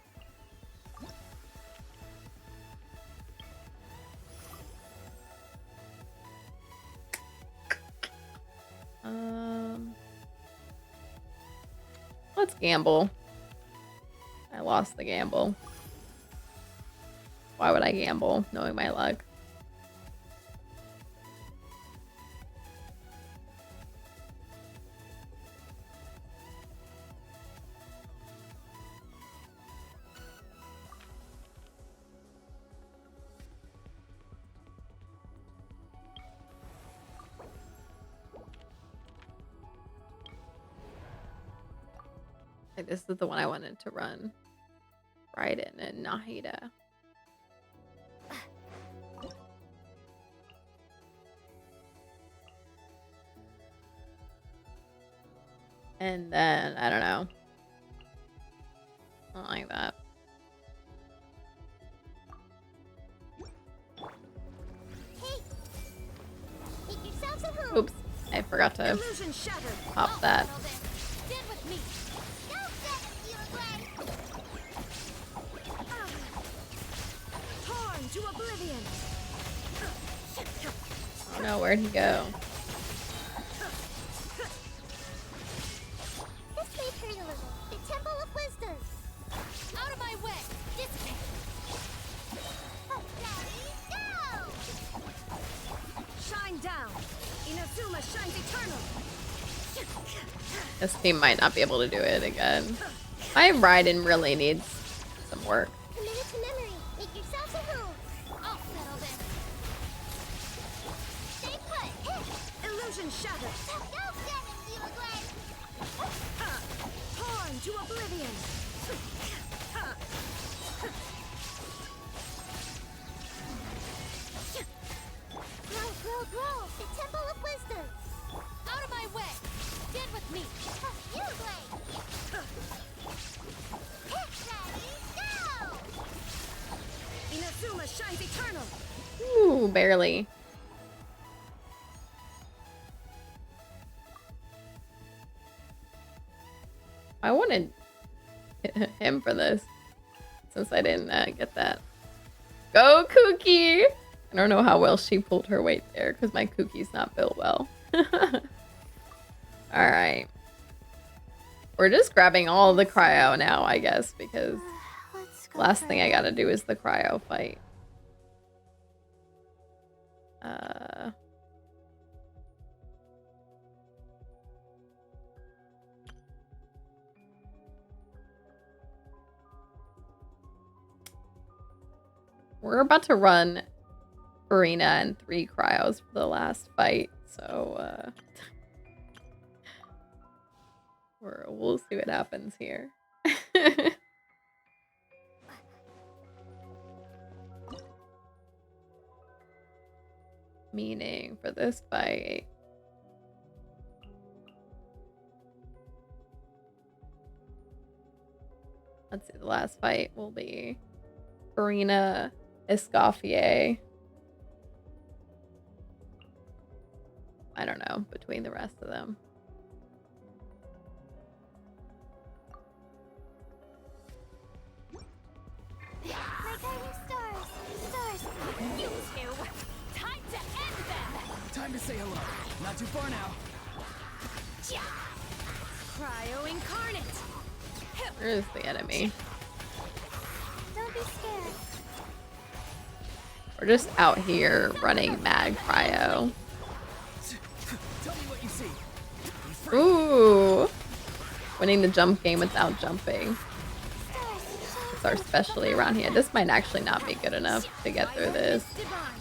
Let's gamble. I lost the gamble. Why would I gamble, knowing my luck? Like, this is the one I wanted to run. Raiden and Nahida. And then, I don't know. I don't like that. Hey. Make yourselves at home. Oops, I forgot to Illusion shattered. pop that. Stand with me. Don't let it steal away. Torn to oblivion. Oh no, where'd he go? This may hurt a little. The Temple of Wisdom. Out of my way. Dissipate. Ready, go! Shine down. Inazuma shines eternal. This team might not be able to do it again. My Raiden really needs some work. Committed to memory. Make yourselves at home. I'll settle this. shattered. No standing, Diva Gwen. Torn to oblivion. Grow. The Temple of Wisdom. Out of my way. Stand with me. You Blade. Hit ready, go! Inazuma shines eternal. Ooh, barely. I wanted him for this, since I didn't get that. Go, Kookie! I don't know how well she pulled her weight there, because my Kookie's not built well. Alright. We're just grabbing all the cryo now, I guess, because last thing I gotta do is the cryo fight. We're about to run Arena and 3 cryos for the last fight, so we'll see what happens here. Meaning for this fight. Let's see, the last fight will be Arena Escoffier. I don't know, between the rest of them. My guiding stars. You two. Time to end them. Time to say hello. Not too far now. Cryo incarnate. Where is the enemy? Don't be scared. We're just out here running mad cryo. Tell me what you see. Be free. Ooh! Winning the jump game without jumping. Stars, It's our specialty around here. This might actually not be good enough to get through this. divine.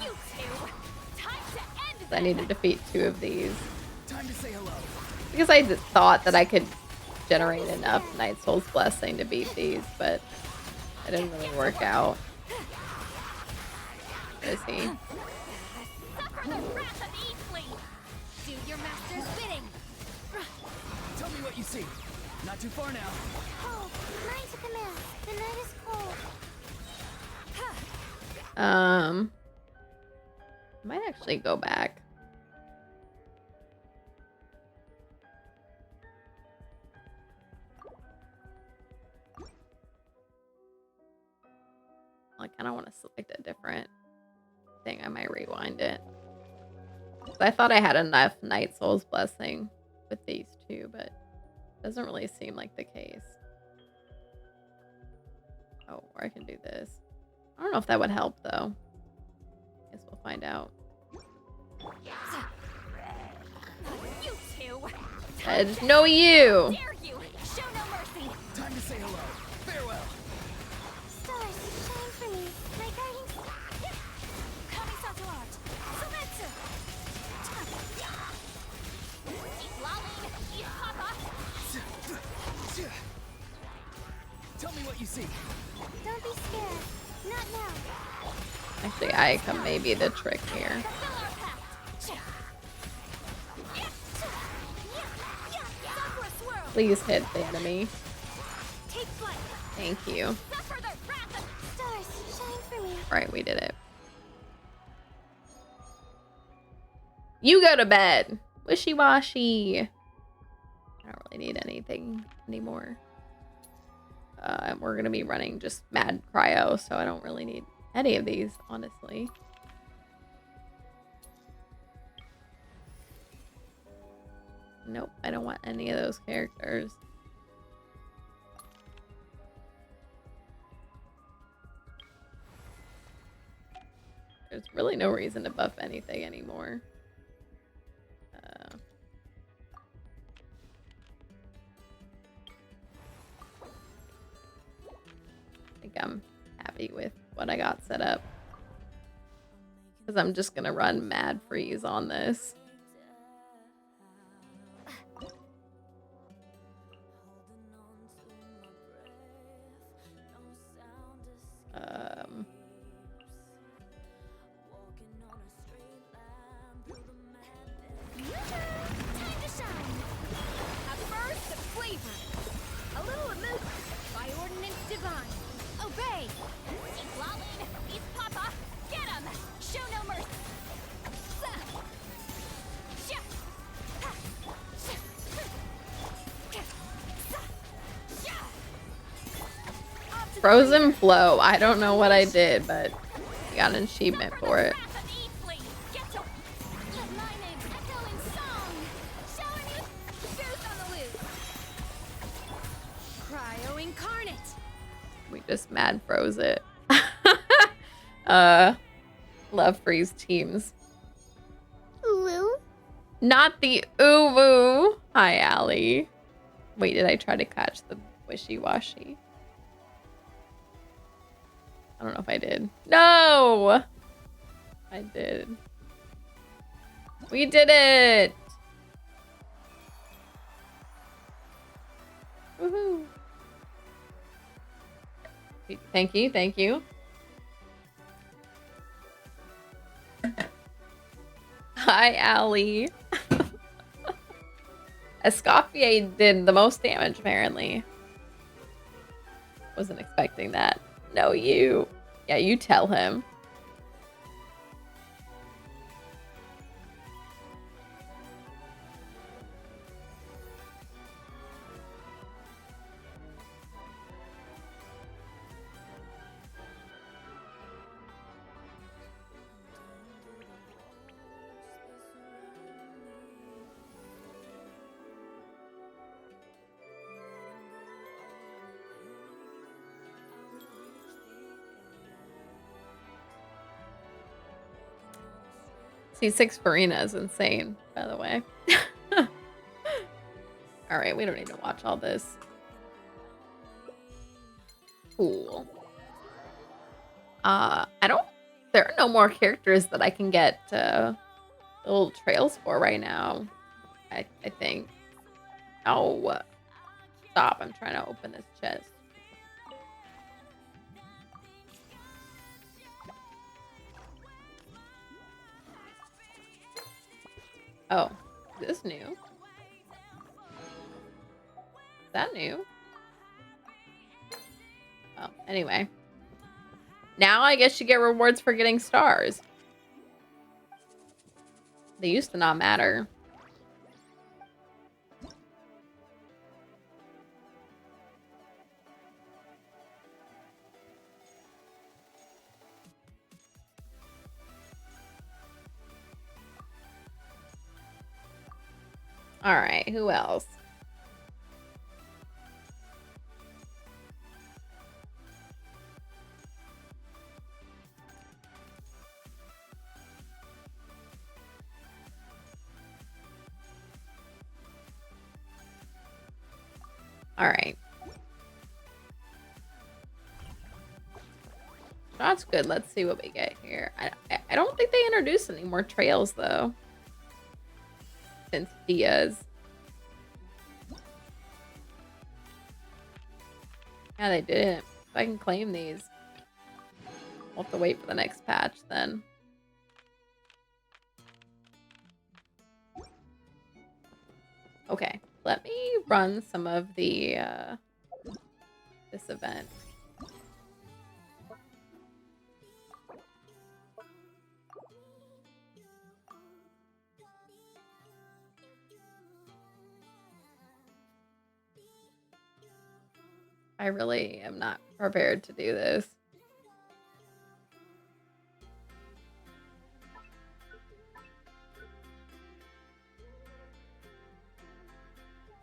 You two. Time to end I need to defeat 2 of these. Time to say hello. Because I thought that I could generate enough Night Soul's Blessing to beat these, but it didn't really work out. Where is he? Suffer the wrath of Eastling. Do your master's bidding. Tell me what you see. Not too far now. Oh, mine to command. The night is cold. I might actually go back. I kind of want to select a different thing. I might rewind it. I thought I had enough Night Soul's Blessing with these 2, but it doesn't really seem like the case. Oh, or I can do this. I don't know if that would help, though. Guess we'll find out. You two. I just know you! Dare you. Show no mercy. Time to say hello. Farewell. Stars, shine for me. My guiding Kamisato art. Sumetsu. Lolling. Papa. Tell me what you see. Don't be scared. Not now. Actually, Ayaka may be the trick here. Fulfill our pact. Suffer a swirl. Please hit the enemy. Take flight. Thank you. Suffer the wrath of stars. Shine for me. Right, we did it. You go to bed. Wishy-washy. I don't really need anything anymore. We're going to be running just mad cryo, so I don't really need any of these, honestly. Nope, I don't want any of those characters. There's really no reason to buff anything anymore. I think I'm happy with what I got set up. Because I'm just going to run mad freeze on this. Time to shine. A burst of flavor. A little emotion by ordinance divine. Obey. Keep lolling. He's Papa. Get him. Show no mercy. Frozen Flow. I don't know what I did, but I got an achievement for it. We just mad froze it. Love freeze teams. Ooh. Not the uwu. Hi, Allie. Wait, did I try to catch the wishy-washy? I don't know if I did. No! I did. We did it! Woohoo! Thank you, thank you. Hi, Allie. Escoffier did the most damage, apparently. Wasn't expecting that. No, you. Yeah, you tell him. C6 Farina is insane, by the way. Alright, we don't need to watch all this. Cool. I don't... There are no more characters that I can get little trails for right now. I think. Oh. Stop, I'm trying to open this chest. Oh, is this new? Is that new? Oh, anyway. Now I guess you get rewards for getting stars. They used to not matter. All right, who else? All right. That's good. Let's see what we get here. I don't think they introduced any more trails, though. Since Diaz. Yeah, they didn't. If I can claim these. We'll have to wait for the next patch, then. Okay. Let me run some of the, this event. I really am not prepared to do this.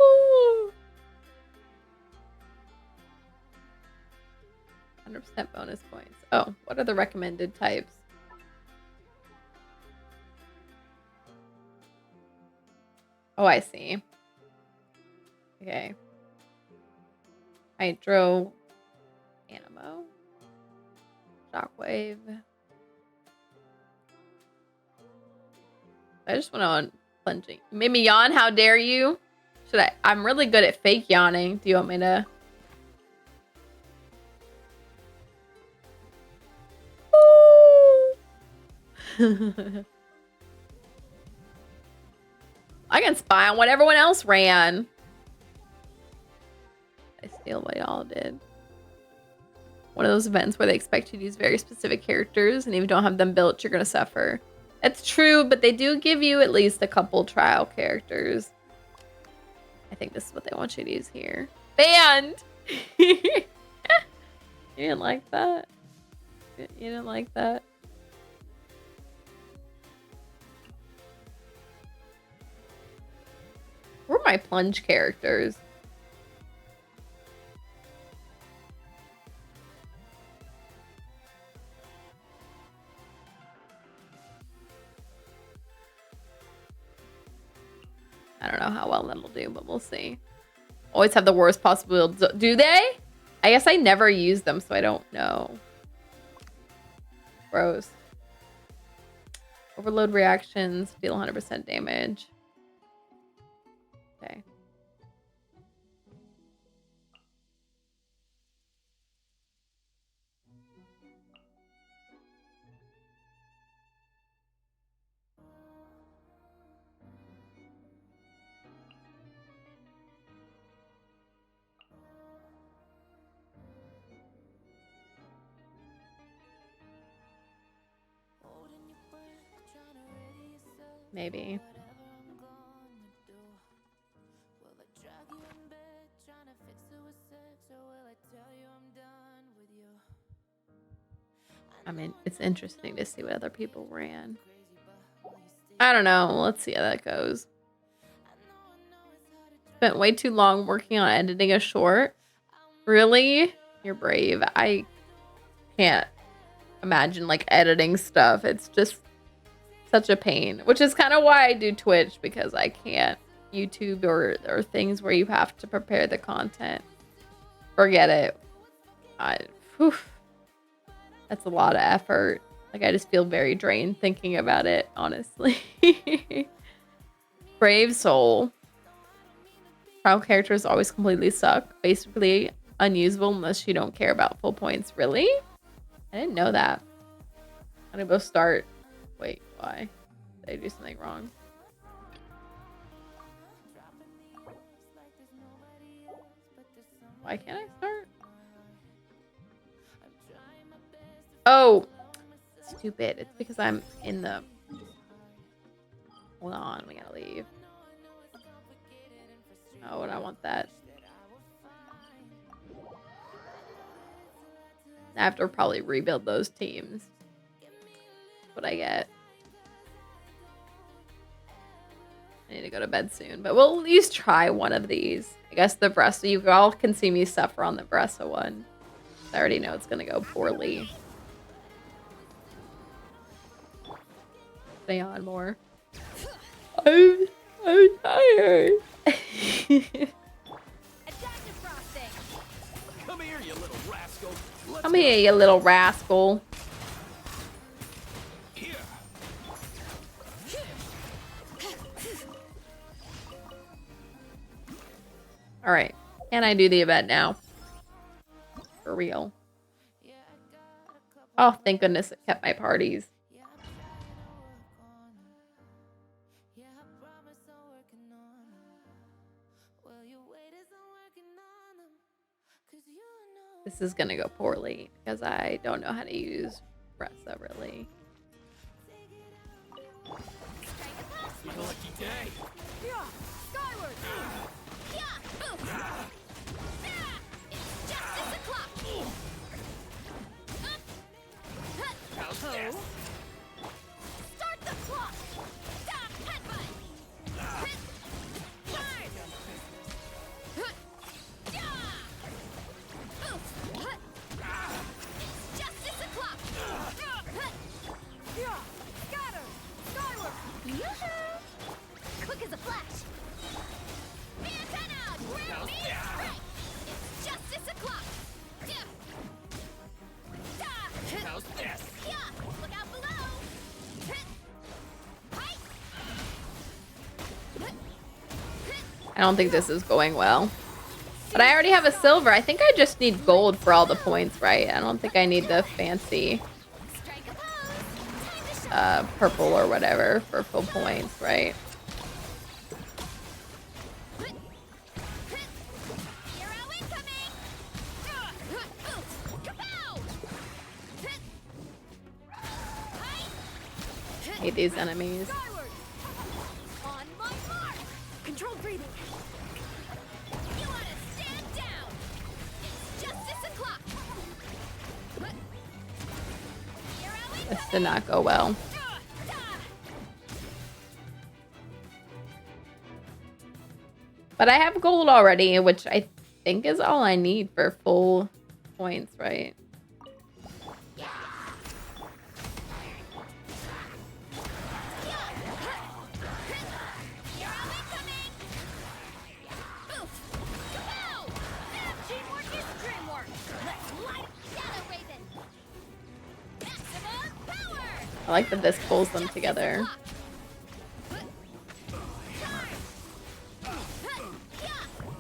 Ooh. 100% bonus points. Oh, what are the recommended types? Oh, I see. Okay. Hydro, Animo, Shockwave, I just went on plunging. You made me yawn. How dare you? Should I? I'm really good at fake yawning. Do you want me to? I can spy on what everyone else ran. I steal what y'all did. One of those events where they expect you to use very specific characters, and if you don't have them built, you're gonna suffer. That's true, but they do give you at least a couple trial characters. I think this is what they want you to use here. Banned! You didn't like that? You didn't like that? Where are my plunge characters? I don't know how well that'll do, but we'll see. Always have the worst possible... Do they? I guess I never use them, so I don't know. Gross. Overload reactions, deal 100% damage. Okay. Maybe. I mean, it's interesting to see what other people ran. I don't know. Let's see how that goes. Spent way too long working on editing a short. Really? You're brave. I can't imagine like editing stuff. It's just such a pain, which is kind of why I do Twitch, because I can't YouTube or things where you have to prepare the content. Forget it. That's a lot of effort. Like, I just feel very drained thinking about it, honestly. Brave soul. Trial characters always completely suck. Basically unusable unless you don't care about full points. Really? I didn't know that. I'm gonna go start. Wait, why? Did I do something wrong? Why can't I start? Oh, stupid. It's because I'm in the... Hold on, we gotta leave. Oh, and I want that. I have to probably rebuild those teams. That's what I get. I need to go to bed soon, but we'll at least try one of these. I guess the Bressa, you all can see me suffer on the Bressa one. I already know it's gonna go poorly. Stay on more. I'm tired. Come here, you little rascal. Come here, you little rascal. Here. All right. Can I do the event now? For real. Oh, thank goodness it kept my parties. This is gonna go poorly because I don't know how to use Bressa really. My lucky day. Yeah, skyward. Yeah, boom. It's justice o'clock. How's this? Start the clock. Stop headbutt. Hard. It's justice o'clock. Scatter. Skyward. Yoo-hoo. Quick as a flash. I don't think this is going well. But I already have a silver. I think I just need gold for all the points, right? I don't think I need the fancy Strike a pose. Time to shine. purple or whatever for full points, right? Hero incoming. Kapow! Hate these enemies. Skyward. On my mark. Controlled breathing. You want to stand down. It's justice o'clock. Hero This incoming. did not go well. But I have gold already, which I think is all I need for full points, right? Hero incoming. Oof. Kapow! Teamwork is dreamwork. Let's light Shadow Raven. Maximum power. I like that this pulls them together.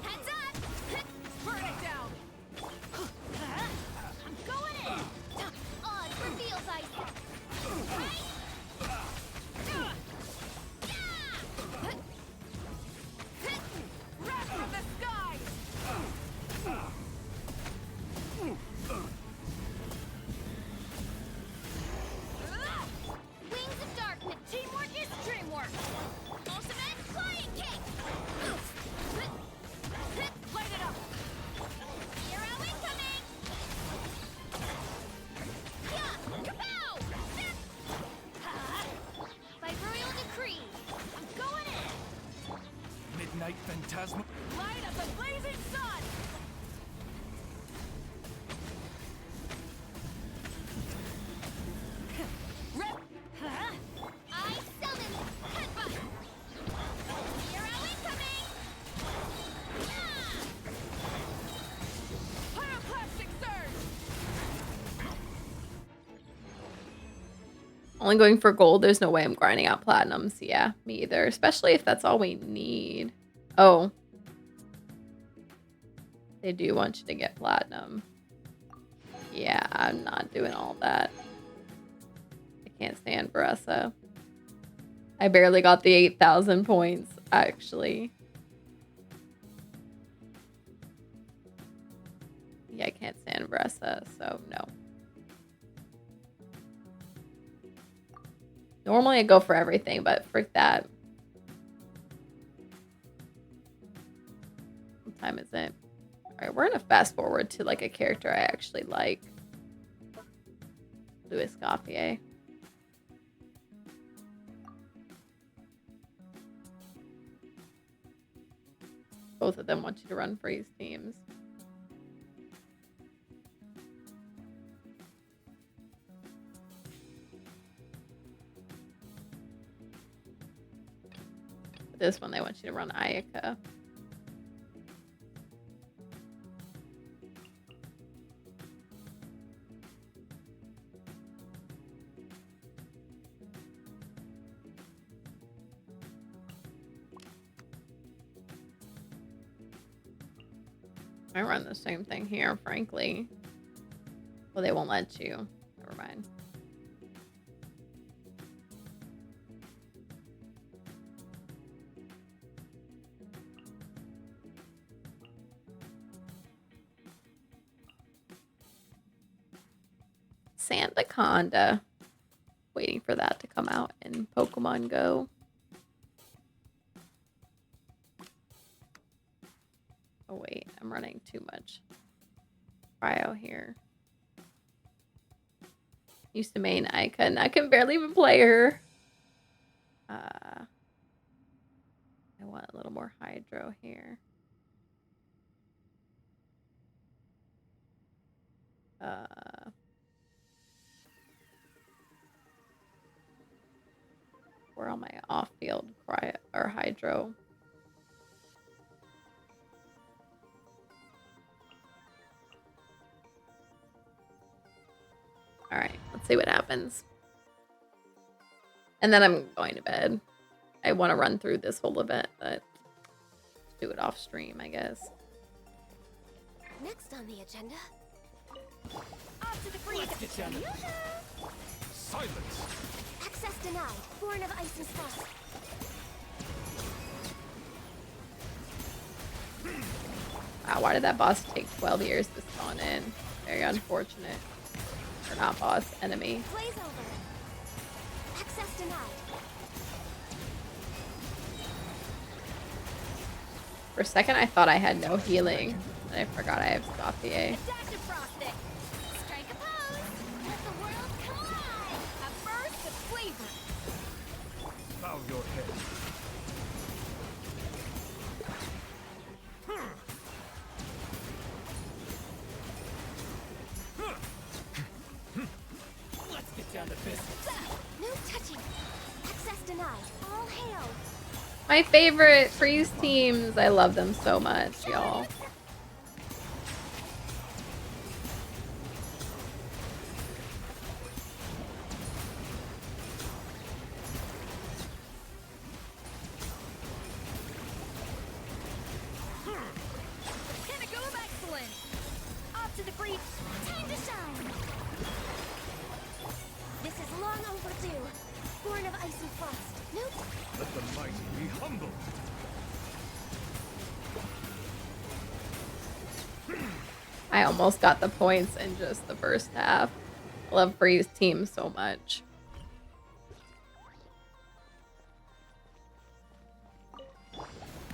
Heads up! Burn it down! I'm going in! Oz reveals ice! Wrath from the skies! Wings of darkness! Teamwork is dreamwork! Ultimate flying kick! Light it up! Hero incoming! Yeah! Kapow! By royal decree, I'm going in! Midnight Phantasma. Light up the blazing sun! Rip! I summon Headbutt! Hero incoming! Pyroclastic surge! Only going for gold. There's no way I'm grinding out platinums. Yeah, me either. Especially if that's all we need. Oh. They do want you to get platinum. Yeah, I'm not doing all that. I can't stand Baressa. I barely got the 8,000 points, actually. Yeah, I can't stand Baressa, so no. Normally I go for everything, but frick that. What time is it? Alright, we're gonna fast forward to like a character I actually like. Louis Gauthier. Both of them want you to run freeze teams. This one, they want you to run Ayaka. I run the same thing here, frankly. Well, they won't let you. Never mind. Sandaconda. Waiting for that to come out in Pokemon Go. Oh wait, I'm running too much cryo here. Used to main Ica, and I can barely even play her. I want a little more hydro here. Where are my off-field cryo or hydro? All right, let's see what happens. And then I'm going to bed. I want to run through this whole event, but do it off stream, I guess. Next on the agenda. Off to the free. Get down to silence. Access denied. Born of ice and frost. Wow, why did that boss take 12 years to spawn in? Very unfortunate. Or not boss, enemy. Blaze over. Access denied. For a second, I thought I had no healing. And I forgot I have Scoffy. A dash of frosting. Strike a pose. Let the world come alive. A burst of flavor. Bow your head. Let's get down to business. No touching. Access denied. All hail. My favorite freeze teams. I love them so much, y'all. Pinnacle of excellence. Off to the free. Time to shine. This is long overdue. Born of ice and frost. Nope. Let the mighty be humble. I almost got the points in just the first half. I love freeze teams so much. A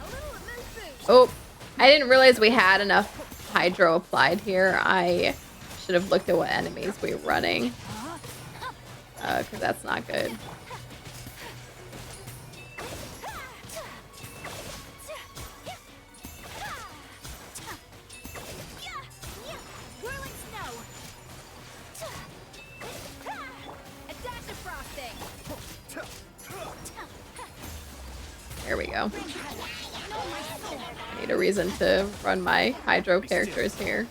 little immense boost. Oh, I didn't realize we had enough hydro applied here. I should have looked at what enemies we were running. Because that's not good. Whirling snow. A dash of frosting. There we go. No, my soul. I need a reason to run my hydro characters here.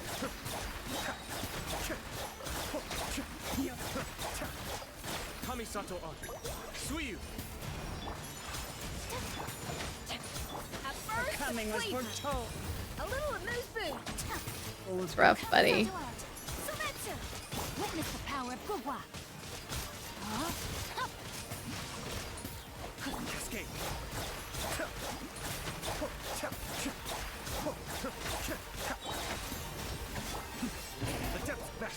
Kamisato Aki. Suiyu. A burst Coming of as flavor. foretold. A little amuse boost. It's rough, buddy. Sometsu. Witness the power of Gugwa. Cascade. The depth back.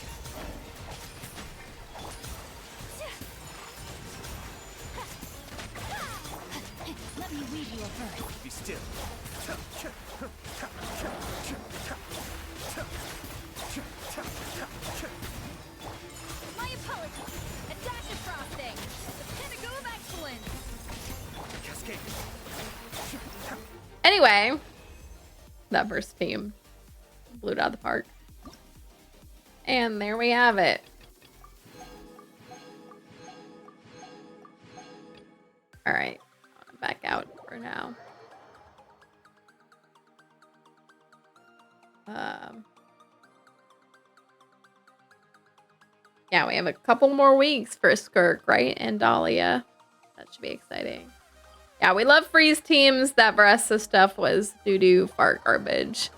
Let me read you a verse. Be still. My apologies. A dash of frosting. The pinnacle of excellence. Cascade. Anyway, that first team blew it out of the park. And there we have it. All right, back out for now. Yeah, we have a couple more weeks for Skirk, right? And Dahlia. That should be exciting. Yeah, we love freeze teams. That Varessa stuff was doo-doo fart garbage.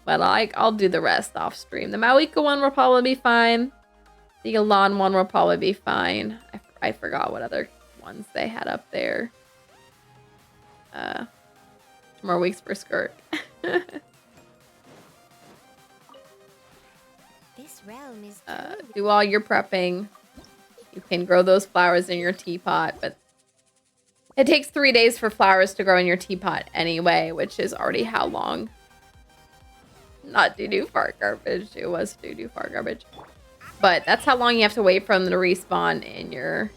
But I'll do the rest off stream. The Mawika one will probably be fine. The Elan one will probably be fine. I forgot what other ones they had up there. More weeks for Skirk. This realm is Do all your prepping. You can grow those flowers in your teapot, but it takes 3 days for flowers to grow in your teapot anyway, which is already how long? Not doo-doo fart garbage. It was doo-doo fart garbage. But that's how long you have to wait for them to respawn in your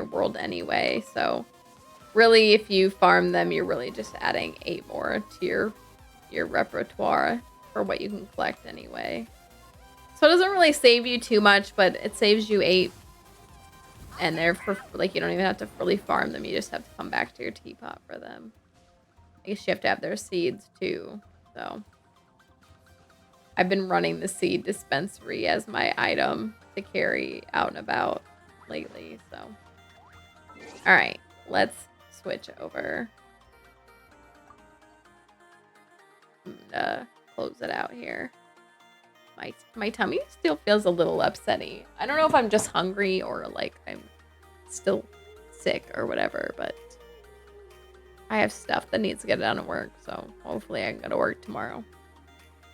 world anyway. So really, if you farm them, you're really just adding 8 more to your repertoire for what you can collect anyway. So it doesn't really save you too much, but it saves you 8. And they're for, like, you don't even have to really farm them. You just have to come back to your teapot for them. I guess you have to have their seeds too. So I've been running the seed dispensary as my item to carry out and about lately. So, all right, let's switch over. I'm gonna close it out here. My tummy still feels a little upsetty. I don't know if I'm just hungry or like I'm still sick or whatever, but I have stuff that needs to get done at work, so hopefully I can go to work tomorrow.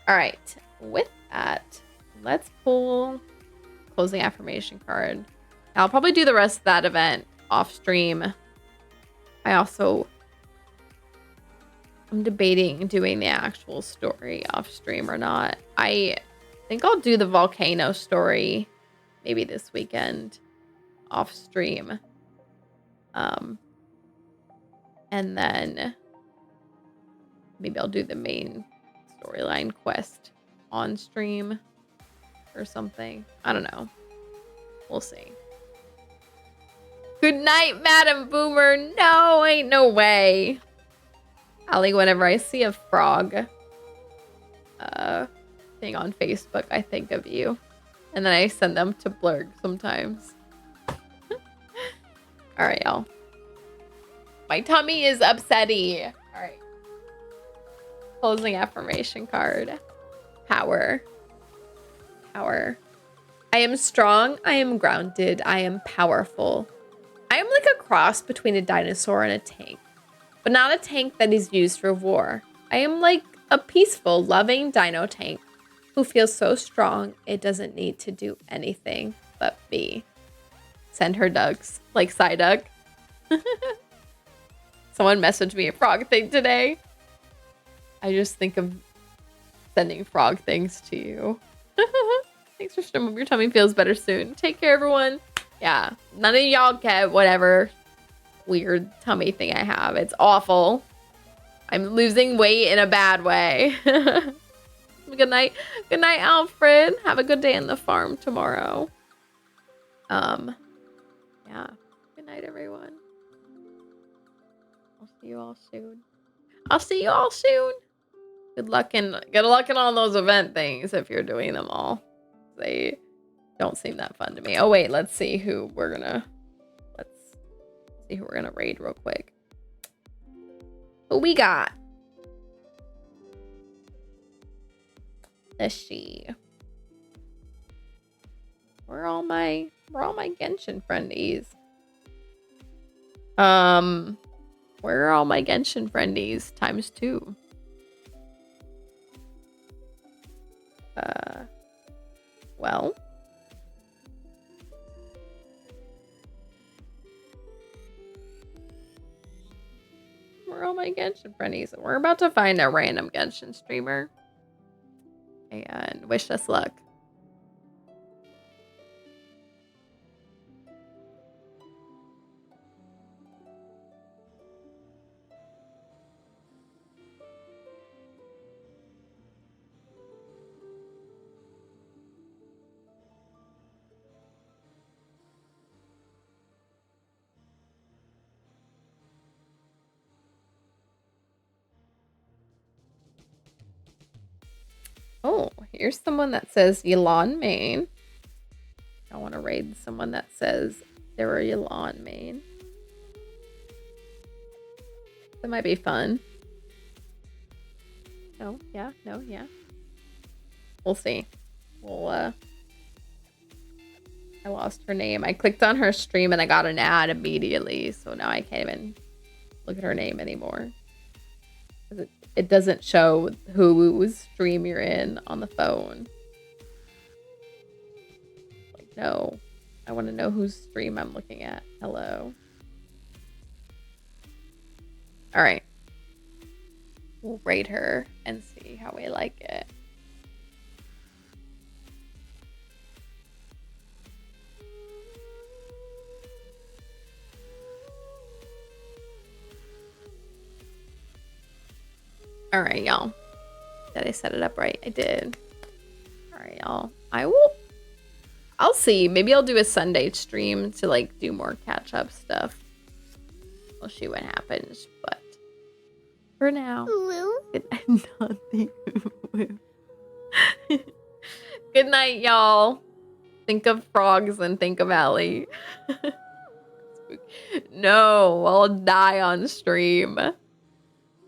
All right, with that, let's pull closing affirmation card. I'll probably do the rest of that event off stream. I'm debating doing the actual story off stream or not. I think I'll do the volcano story maybe this weekend off stream. And then maybe I'll do the main storyline quest on stream or something. I don't know. We'll see. Good night, Madam Boomer. No, ain't no way. Ali, whenever I see a frog thing on Facebook, I think of you. And then I send them to Blurg sometimes. All right, y'all. My tummy is upsetty. All right. Closing affirmation card. Power. Power. I am strong. I am grounded. I am powerful. I am like a cross between a dinosaur and a tank, but not a tank that is used for war. I am like a peaceful, loving dino tank who feels so strong it doesn't need to do anything but be. Send her ducks, like Psyduck. Someone messaged me a frog thing today. I just think of sending frog things to you. Thanks for streaming. Your tummy feels better soon. Take care, everyone. Yeah, none of y'all get whatever weird tummy thing I have. It's awful. I'm losing weight in a bad way. Good night. Good night, Alfred. Have a good day in the farm tomorrow. Yeah. Good night, everyone. I'll see you all soon. I'll see you all soon. Good luck in all those event things if you're doing them all. They don't seem that fun to me. Oh wait, let's see who we're gonna raid real quick. Who we got? Let's see. Where are all my Genshin friendies? Where are all my Genshin friendies times 2? Well. Where are all my Genshin friendies? We're about to find a random Genshin streamer. And wish us luck. Oh, here's someone that says Yelan main. I want to raid someone that says they're a Yelan main. That might be fun. No, yeah, no, yeah. We'll see. I lost her name. I clicked on her stream and I got an ad immediately, so now I can't even look at her name anymore. It doesn't show whose stream you're in on the phone. Like, no. I want to know whose stream I'm looking at. Hello. All right. We'll rate her and see how we like it. All right, y'all. Did I set it up right? I did. All right, y'all. I'll see. Maybe I'll do a Sunday stream to like do more catch up stuff. We'll see what happens, but for now. Good night, y'all. Think of frogs and think of Allie. No, I'll die on stream.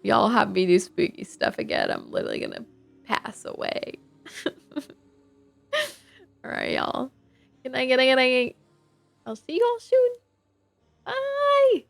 y'all have me do spooky stuff again, I'm literally gonna pass away. Alright, y'all. Good night, good night, good night. I'll see you all soon. Bye!